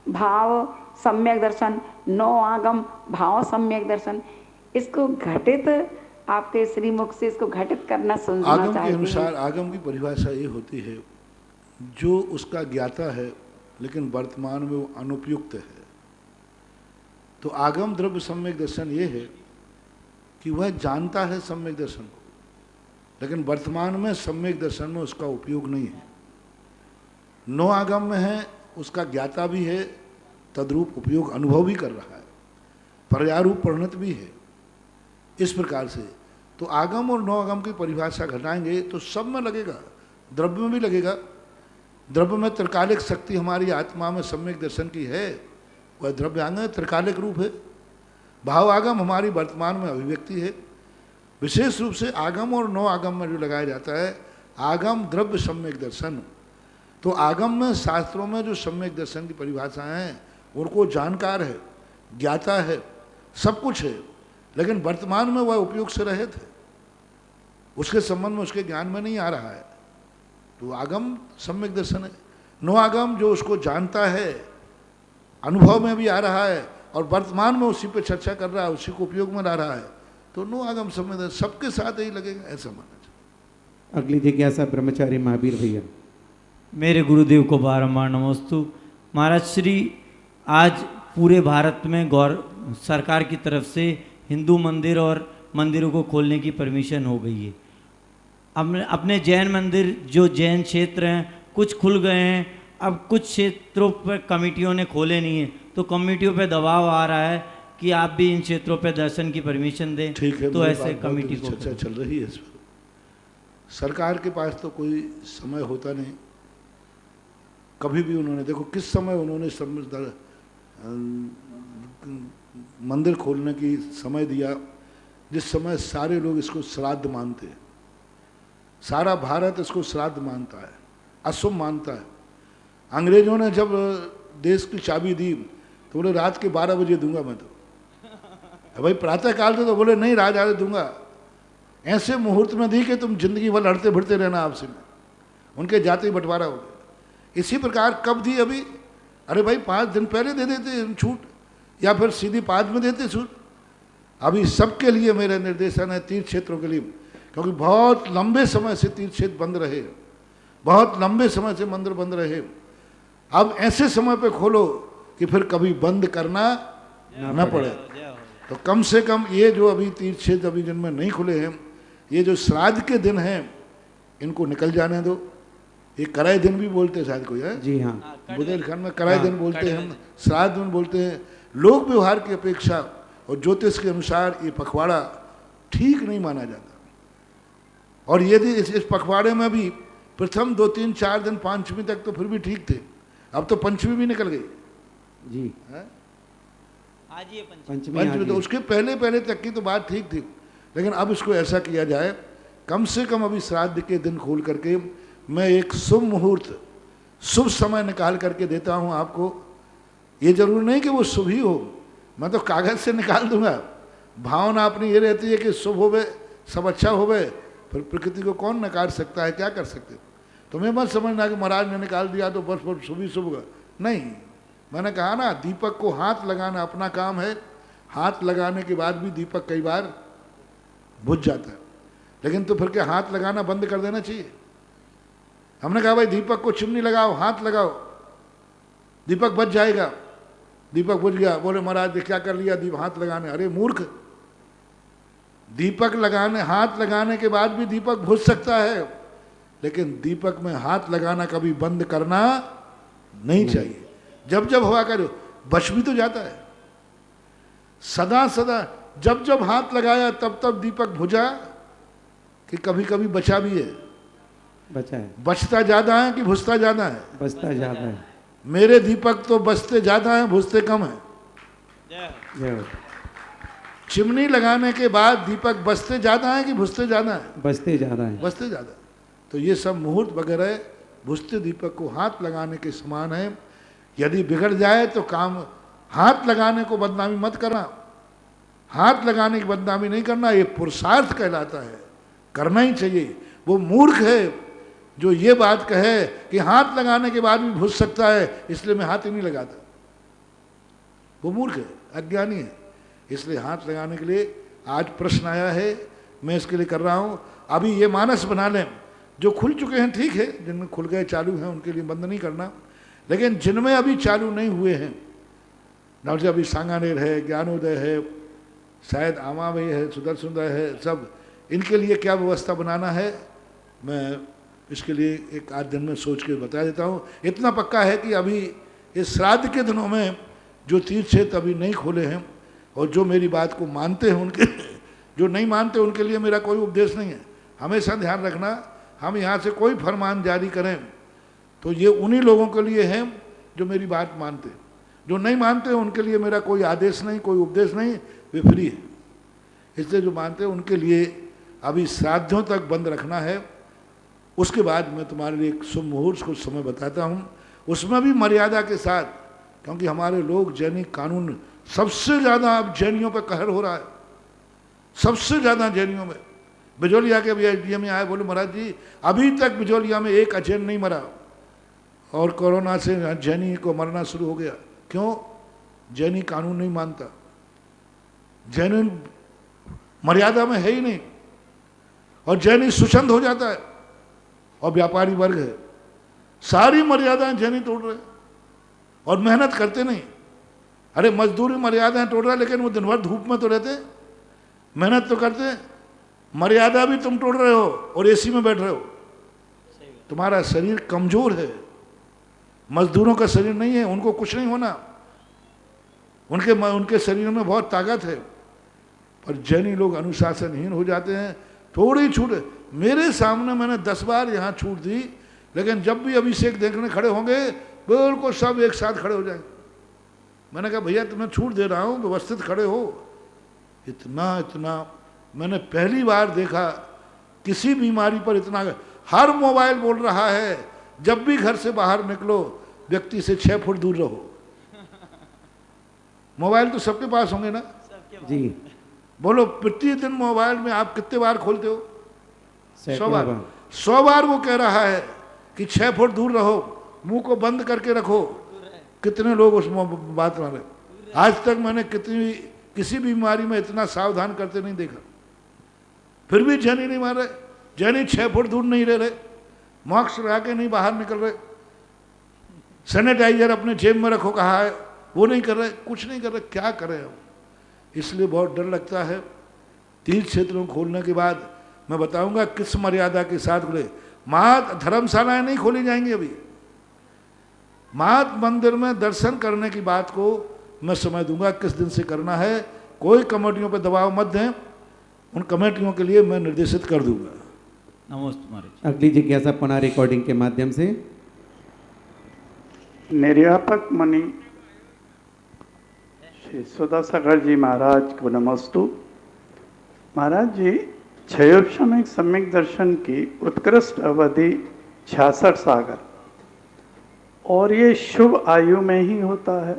भाव सम्यक दर्शन, नौ आगम भाव सम्यक दर्शन, इसको घटित आपके श्रीमुख से इसको घटित करना सुनना आगम चाहती के हूँ। अनुसार आगम की परिभाषा ये होती है जो उसका ज्ञाता है लेकिन वर्तमान में वो अनुपयुक्त है। तो आगम द्रव्य सम्यक दर्शन ये है कि वह जानता है सम्यक दर्शन को, लेकिन वर्तमान में सम्यक दर्शन में उसका उपयोग नहीं है। नौ आगम में है, उसका ज्ञाता भी है, तद्रूप उपयोग अनुभव भी कर रहा है, पर्यारूप परिणत भी है। इस प्रकार से तो आगम और नौ आगम की परिभाषा घटाएंगे तो सब में लगेगा, द्रव्य में भी लगेगा। द्रव्य में त्रिकालिक शक्ति हमारी आत्मा में सम्यक दर्शन की है, वह द्रव्यांग त्रिकालिक रूप है। भाव आगम हमारी वर्तमान में अभिव्यक्ति है। विशेष रूप से आगम और नौ आगम में जो लगाया जाता है आगम द्रव्य सम्यक दर्शन। तो आगम में शास्त्रों में जो सम्यक दर्शन की परिभाषाएं हैं उनको जानकार है, ज्ञाता है, सब कुछ है, लेकिन वर्तमान में वह उपयोग से रहित है, उसके संबंध में उसके ज्ञान में नहीं आ रहा है। तो आगम सम्यक दर्शन है। नौ आगम जो उसको जानता है, अनुभव में भी आ रहा है और वर्तमान में उसी पे चर्चा कर रहा है, उसी को उपयोग में ला रहा है, तो नौ आगम सम्यक दर्शन सबके साथ यही लगेगा, ऐसा माना जाए। अगली जिज्ञासा ब्रह्मचारी महावीर भैया। मेरे गुरुदेव को बारंबार नमोस्तु। महाराज श्री, आज पूरे भारत में सरकार की तरफ से हिंदू मंदिर और मंदिरों को खोलने की परमिशन हो गई है। अपने जैन मंदिर जो जैन क्षेत्र हैं कुछ खुल गए हैं, अब कुछ क्षेत्रों पर कमेटियों ने खोले नहीं है, तो कमेटियों पे दबाव आ रहा है कि आप भी इन क्षेत्रों पे दर्शन की परमिशन दें। ठीक है, तो ऐसे कमेटी को चर्चा चल रही है इस पर। सरकार के पास तो कोई समय होता नहीं, कभी भी उन्होंने देखो किस समय उन्होंने मंदिर खोलने की समय दिया, जिस समय सारे लोग इसको श्राद्ध मानते हैं, सारा भारत इसको श्राद्ध मानता है, अशुभ मानता है। अंग्रेजों ने जब देश की चाबी दी तो बोले रात के 12 बजे दूंगा मैं तो, भाई प्रातः काल तो बोले नहीं रात आधे दूंगा। ऐसे मुहूर्त में दी कि तुम जिंदगी भर लड़ते भिड़ते रहना आपसे में, उनके जाति बंटवारा हो गया। इसी प्रकार कब दी अभी, अरे भाई 5 दिन पहले दे देते छूट, या फिर सीधी 5 में देते छूट। अभी सबके लिए मेरा निर्देशन है, तीर्थ क्षेत्रों के लिए, क्योंकि बहुत लंबे समय से तीर्थ क्षेत्र बंद रहे, बहुत लंबे समय से मंदिर बंद रहे। अब ऐसे समय पे खोलो कि फिर कभी बंद करना न पड़े। तो कम से कम ये जो अभी तीर्थ क्षेत्र अभी जिनमें नहीं खुले हैं, ये जो श्राद्ध के दिन हैं इनको निकल जाने दो। ये कराए दिन भी बोलते हैं शायद कोई है, जी हाँ, बुंदेलखंड में कराए दिन बोलते हैं, हम श्राद्ध दिन बोलते हैं। लोक व्यवहार की अपेक्षा और ज्योतिष के अनुसार ये पखवाड़ा ठीक नहीं माना जाता। और यदि इस पखवाड़े में भी प्रथम 2, 3, 4 दिन पंचमी तक तो फिर भी ठीक थे, अब तो पंचमी भी निकल गई जी। है? आज ये पंचमी तो उसके पहले तक की तो बात ठीक थी, लेकिन अब इसको ऐसा किया जाए, कम से कम अभी श्राद्ध के दिन खोल करके मैं एक शुभ मुहूर्त, शुभ समय निकाल करके देता हूँ आपको। ये जरूर नहीं कि वो शुभ ही हो, मैं तो कागज से निकाल दूंगा। भावना अपनी ये रहती है कि शुभ होवे, सब अच्छा होवे, फिर प्रकृति को कौन नकार सकता है, क्या कर सकते। तुम्हें मत समझना कि महाराज ने निकाल दिया तो बस शुभ ही शुभ होगा, नहीं। मैंने कहा ना, दीपक को हाथ लगाना अपना काम है, हाथ लगाने के बाद भी दीपक कई बार बुझ जाता है, लेकिन तो फिर क्या हाथ लगाना बंद कर देना चाहिए? हमने कहा भाई दीपक को चिमनी लगाओ, हाथ लगाओ, दीपक बच जाएगा। दीपक बुझ गया, बोले महाराज ने क्या कर लिया, दीपक हाथ लगाने। अरे मूर्ख, दीपक लगाने, हाथ लगाने के बाद भी दीपक बुझ सकता है, लेकिन दीपक में हाथ लगाना कभी बंद करना नहीं चाहिए। जब जब हवा करो, बच भी तो जाता है। सदा सदा जब जब हाथ लगाया तब तब दीपक बुझा कि कभी कभी बचा भी है? बचा है। बचता ज्यादा है कि बुझता ज्यादा है? बचता ज्यादा है। मेरे मेरे दीपक तो बचते ज्यादा हैं, बुझते कम हैं। जय हो। चिमनी लगाने के बाद दीपक बचते ज्यादा हैं कि बुझते ज्यादा हैं? बचते ज्यादा है। बचते ज्यादा। तो ये सब मुहूर्त वगैरह बुझते दीपक को हाथ लगाने के समान है। यदि बिगड़ जाए तो काम, हाथ लगाने को बदनामी मत करना, हाथ लगाने की बदनामी नहीं करना, ये पुरुषार्थ कहलाता है, करना ही चाहिए। वो मूर्ख है जो ये बात कहे कि हाथ लगाने के बाद भी बुझ सकता है, इसलिए मैं हाथ ही नहीं लगाता। वो मूर्ख है, अज्ञानी है। इसलिए हाथ लगाने के लिए आज प्रश्न आया है, मैं इसके लिए कर रहा हूँ। अभी ये मानस बना लें, जो खुल चुके हैं ठीक है, जिनमें खुल गए चालू हैं उनके लिए बंद नहीं करना, लेकिन जिनमें अभी चालू नहीं हुए हैं, जैसे अभी सांगानेर है, ज्ञानोदय है, शायद आमावई है, सुदर्शनोदय है, सब इनके लिए क्या व्यवस्था बनाना है, मैं इसके लिए एक आध दिन में सोच के बता देता हूँ। इतना पक्का है कि अभी इस श्राद्ध के दिनों में जो तीर्थ क्षेत्र अभी नहीं खोले हैं, और जो मेरी बात को मानते हैं उनके, जो नहीं मानते उनके लिए मेरा कोई उपदेश नहीं है। हमेशा ध्यान रखना, हम यहाँ से कोई फरमान जारी करें तो ये उन्हीं लोगों के लिए है जो मेरी बात मानते। जो नहीं मानते उनके लिए मेरा कोई आदेश नहीं, कोई उपदेश नहीं, वे फ्री है। इसलिए जो मानते हैं उनके लिए अभी श्राद्धों तक बंद रखना है। उसके बाद मैं तुम्हारे लिए एक शुभ मुहूर्त कुछ समय बताता हूँ, उसमें भी मर्यादा के साथ, क्योंकि हमारे लोग जैनिक कानून, सबसे ज़्यादा अब जैनियों पर कहर हो रहा है, सबसे ज़्यादा जैनियों में। बिजोलिया के अभी एसडीएम में आए, बोले महाराज जी अभी तक बिजोलिया में एक अजैन नहीं मरा, और कोरोना से जैनी को मरना शुरू हो गया। क्यों? जैनी कानून नहीं मानता, जैनी मर्यादा में है ही नहीं, और जैनी सुचंद हो जाता है, और व्यापारी वर्ग है, सारी मर्यादाएं जैनी तोड़ रहे और मेहनत करते नहीं। अरे मजदूरी मर्यादाएं तोड़ रहा है, लेकिन वो दिन भर धूप में तो रहते, मेहनत तो करते। मर्यादा भी तुम तोड़ रहे हो और एसी में बैठ रहे हो। तुम्हारा शरीर कमजोर है, मजदूरों का शरीर नहीं है, उनको कुछ नहीं होना, उनके शरीर में बहुत ताकत है। पर जैनी लोग अनुशासनहीन हो जाते हैं, थोड़ी छूट। मेरे सामने मैंने 10 बार यहाँ छूट दी, लेकिन जब भी अभिषेक देखने खड़े होंगे बिल्कुल सब एक साथ खड़े हो जाएंगे। मैंने कहा भैया तुम्हें छूट दे रहा हूँ, व्यवस्थित खड़े हो। इतना मैंने पहली बार देखा किसी बीमारी पर इतना। हर मोबाइल बोल रहा है जब भी घर से बाहर निकलो व्यक्ति से 6 फुट दूर रहो। मोबाइल तो सबके पास होंगे ना जी। बोलो प्रतिदिन मोबाइल में आप कितने बार खोलते हो? 100 बार। 100 100 बार वो कह रहा है कि 6 फुट दूर रहो, मुंह को बंद करके रखो। कितने लोग उस बात में? आज तक मैंने किसी बीमारी में इतना सावधान करते नहीं देखा। फिर भी जैनी नहीं मार रहे, जैनी 6 फुट दूर नहीं रह रहे, मास्क लगा के नहीं बाहर निकल रहे, सैनिटाइजर अपने जेब में रखो कहा है, वो नहीं कर रहे, कुछ नहीं कर रहे। क्या करें हम? इसलिए बहुत डर लगता है। तीर्थ क्षेत्रों खोलने के बाद मैं बताऊंगा किस मर्यादा के साथ खुले। मात धर्मशालाएं नहीं खोली जाएंगी अभी। मात मंदिर में दर्शन करने की बात को मैं समय दूंगा किस दिन से करना है, कोई कमेटियों पर दबाव मत दें, उन कमेटियों के लिए मैं निर्देशित कर दूंगा। नमस्ते महाराज। अगली जिज्ञासा पुनः रिकॉर्डिंग के माध्यम से। निर्यापक मणि श्री सुधासागर जी महाराज को नमस्तु। महाराज जी, क्षयोपशमिक सम्यक दर्शन की उत्कृष्ट अवधि 66 सागर, और ये शुभ आयु में ही होता है।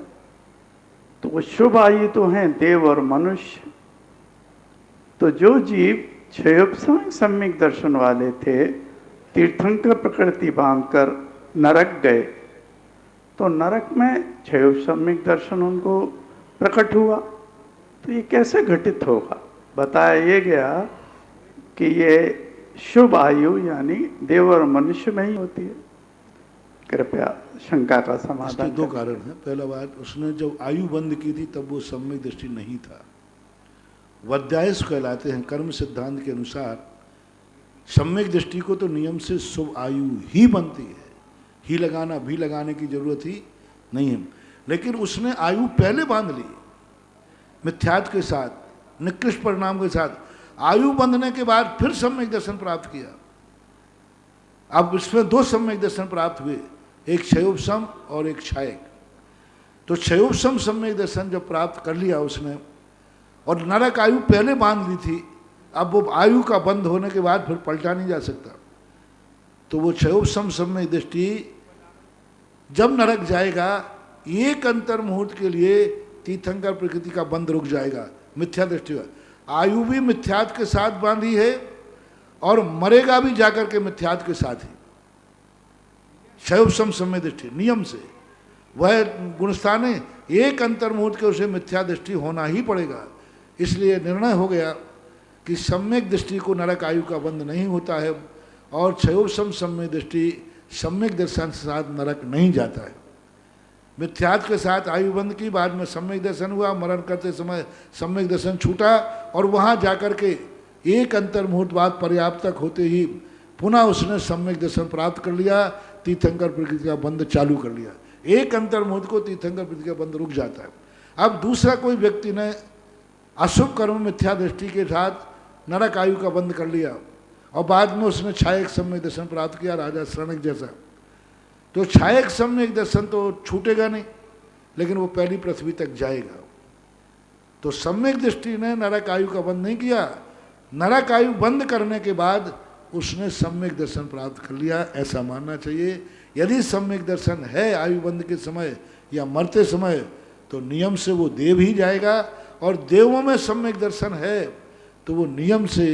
तो वो शुभ आयु तो हैं देव और मनुष्य। तो जो जीव क्षयोपशमिक सम्यक दर्शन वाले थे, तीर्थंकर प्रकृति बांधकर नरक गए, तो नरक में क्षयोपशमिक दर्शन उनको प्रकट हुआ। तो ये कैसे घटित होगा? बताया ये गया कि ये शुभ आयु यानी देव और मनुष्य में ही होती है। कृपया शंका का इसके समाधान दो करें। कारण हैं। पहला बात, उसने जब आयु बंद की थी तब वो सम्यक दृष्टि नहीं था। वध्यायस कहलाते हैं। कर्म सिद्धांत के अनुसार सम्यक दृष्टि को तो नियम से शुभ आयु ही बनती है, ही लगाना भी लगाने की जरूरत ही नहीं है। लेकिन उसने आयु पहले बांध ली मिथ्यात्व के साथ, निकृष्ट परिणाम के साथ। आयु बंधने के बाद फिर सम्यक दर्शन प्राप्त किया। अब इसमें दो सम्यक दर्शन प्राप्त हुए, एक क्षयोपशम और एक क्षायक। तो क्षयोपशम सम्यक दर्शन जब प्राप्त कर लिया उसने, और नरक आयु पहले बांध ली थी, अब वो आयु का बंद होने के बाद फिर पलटा नहीं जा सकता। तो वो क्षयोपशम सम्यक दृष्टि जब नरक जाएगा, एक अंतर मुहूर्त के लिए तीर्थंकर प्रकृति का बंध रुक जाएगा। मिथ्या दृष्टि है, आयु भी मिथ्यात्व के साथ बांधी है और मरेगा भी जाकर के मिथ्यात्व के साथ ही। क्षयोपशम सम्यक दृष्टि नियम से वह गुणस्थान है, एक अंतर मुहूर्त के उसे मिथ्या दृष्टि होना ही पड़ेगा। इसलिए निर्णय हो गया कि सम्यक दृष्टि को नरक आयु का बंध नहीं होता है, और क्षयोपशम सम्यक दृष्टि सम्यक दर्शन के साथ नरक नहीं जाता है। मिथ्यात्व के साथ आयु बंद की, बाद में सम्यक दर्शन हुआ, मरण करते समय सम्यक दर्शन छूटा, और वहाँ जाकर के एक अंतर मुहूर्त बाद पर्याप्तक होते ही पुनः उसने सम्यक दर्शन प्राप्त कर लिया, तीर्थंकर प्रकृति का बंध चालू कर लिया। एक अंतर मुहूर्त को तीर्थंकर प्रकृति का बंध रुक जाता है। अब दूसरा कोई व्यक्ति ने अशुभ कर्म मिथ्या दृष्टि के साथ नरक आयु का बंध कर लिया, और बाद में उसने क्षायक सम्यक दर्शन प्राप्त किया, राजा शरणक जैसा। तो क्षायक सम्यक दर्शन तो छूटेगा नहीं, लेकिन वो पहली पृथ्वी तक जाएगा। तो सम्यक दृष्टि ने नरक आयु का बंध नहीं किया, नरक आयु बंद करने के बाद उसने सम्यक दर्शन प्राप्त कर लिया, ऐसा मानना चाहिए। यदि सम्यक दर्शन है आयु बंद के समय या मरते समय, तो नियम से वो देव ही जाएगा, और देवों में सम्यक दर्शन है तो वो नियम से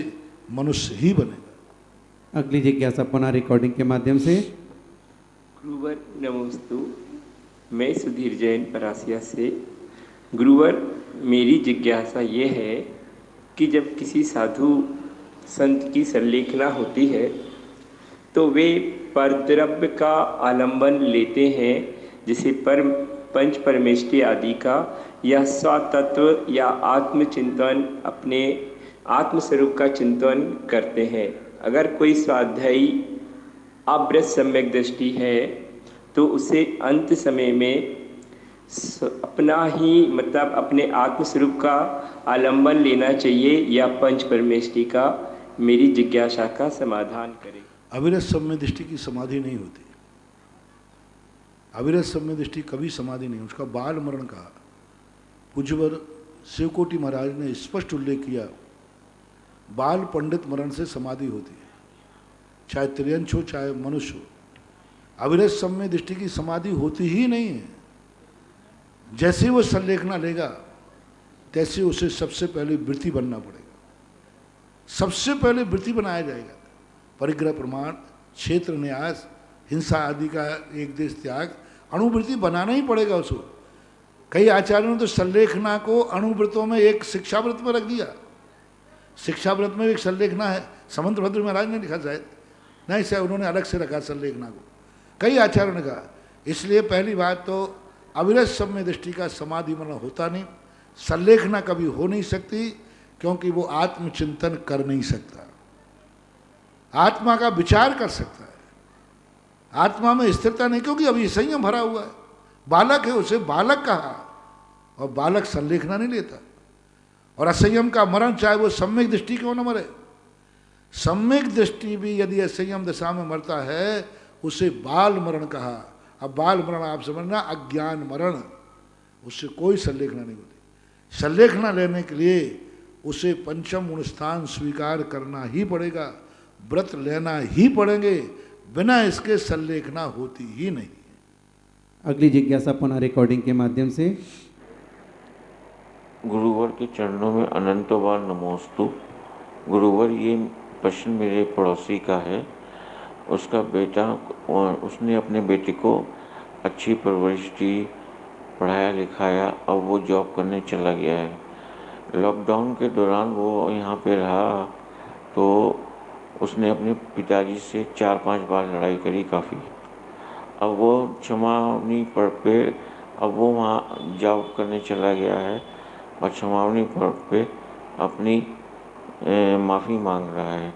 मनुष्य ही बनेगा। अगली जिज्ञासा पुनः रिकॉर्डिंग के माध्यम से। गुरुवर नमोस्तु। मैं सुधीर जैन परासिया से। गुरुवर, मेरी जिज्ञासा ये है कि जब किसी साधु संत की संलेखना होती है तो वे परद्रव्य का आलंबन लेते हैं, जैसे पंच परमेष्टि आदि का, या स्वतत्व या आत्मचिंतन, अपने आत्मस्वरूप का चिंतन करते हैं। अगर कोई स्वाध्यायी अव्रत सम्यक दृष्टि है तो उसे अंत समय में अपना ही मतलब अपने आत्मस्वरूप का आलंबन लेना चाहिए या पंच परमेष्टि का? मेरी जिज्ञासा का समाधान करें। अविरत सम्यक दृष्टि की समाधि नहीं होती। अविरत सम्यक दृष्टि कभी समाधि नहीं, उसका बाल मरण कहा। पूज्यवर शिवकोटि महाराज ने स्पष्ट उल्लेख किया, बाल पंडित मरण से समाधि होती है, चाहे त्रियंश हो चाहे मनुष्य हो। अविरत सम्यक दृष्टि की समाधि होती ही नहीं है। जैसे वो संलेखना लेगा तैसे उसे सबसे पहले वृत्ति बनना पड़ेगा, सबसे पहले वृत्ति बनाया जाएगा। परिग्रह प्रमाण, क्षेत्र न्यास, हिंसा आदि का एक देश त्याग, अणुवृत्ति बनाना ही पड़ेगा उसको। कई आचार्यों ने तो संलेखना को अणुव्रतों में एक शिक्षाव्रत में रख दिया। शिक्षाव्रत में एक संलेखना है, समंत भद्र महाराज ने लिखा शायद, नहीं शायद उन्होंने अलग से रखा संलेखना को, कई आचार्यों ने कहा। इसलिए पहली बात तो अविरत सम्यक दृष्टि का समाधि मरण होता नहीं, संलेखना कभी हो नहीं सकती, क्योंकि वो आत्मचिंतन कर नहीं सकता, आत्मा का विचार कर सकता है, आत्मा में स्थिरता नहीं, क्योंकि अभी संयम भरा हुआ है। बालक है, उसे बालक कहा, और बालक संलेखना नहीं लेता। और असंयम का मरण चाहे वो सम्यक दृष्टि क्यों न मरे, सम्यक दृष्टि भी यदि असंयम दशा में मरता है उसे बाल मरण कहा। अब बाल मरण आप समझना अज्ञान मरण, उससे कोई संलेखना नहीं होती। संलेखना लेने के लिए उसे पंचम गुण स्थान स्वीकार करना ही पड़ेगा, व्रत लेना ही पड़ेंगे, बिना इसके संलेखना होती ही नहीं। अगली जिज्ञासा पुनः रिकॉर्डिंग के माध्यम से। गुरुवर के चरणों में अनंतो बार नमोस्तु। गुरुवर, ये प्रश्न मेरे पड़ोसी का है। उसका बेटा, उसने अपने बेटे को अच्छी परवरिश दी, पढ़ाया लिखाया, अब वो जॉब करने चला गया है। लॉकडाउन के दौरान वो यहाँ पे रहा तो उसने अपने पिताजी से 4-5 बार लड़ाई करी काफ़ी। अब वो क्षमावनी पर्व पे अब वो वहाँ जॉब करने चला गया है और क्षमावनी पर्व पे अपनी माफ़ी मांग रहा है।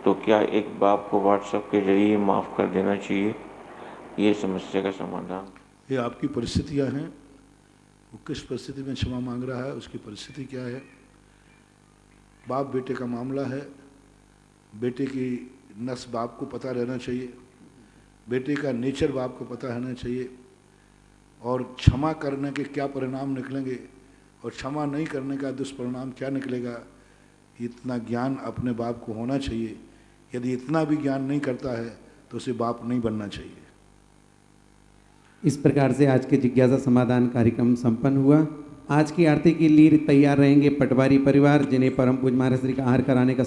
तो क्या एक बाप को व्हाट्सएप के जरिए माफ़ कर देना चाहिए? ये समस्या का समाधान। ये आपकी परिस्थितियाँ हैं, वो किस परिस्थिति में क्षमा मांग रहा है, उसकी परिस्थिति क्या है। बाप बेटे का मामला है, बेटे की नस बाप को पता रहना चाहिए, बेटे का नेचर बाप को पता रहना चाहिए, और क्षमा करने के क्या परिणाम निकलेंगे और क्षमा नहीं करने का दुष्परिणाम क्या निकलेगा, इतना ज्ञान अपने बाप को होना चाहिए। यदि इतना भी ज्ञान नहीं करता है तो उसे बाप नहीं बनना चाहिए। इस प्रकार से आज के जिज्ञासा समाधान कार्यक्रम संपन्न हुआ। आज की आरती के लिए तैयार रहेंगे पटवारी परिवार, जिन्हें परम पूज्य महाराज श्री का आहार कराने का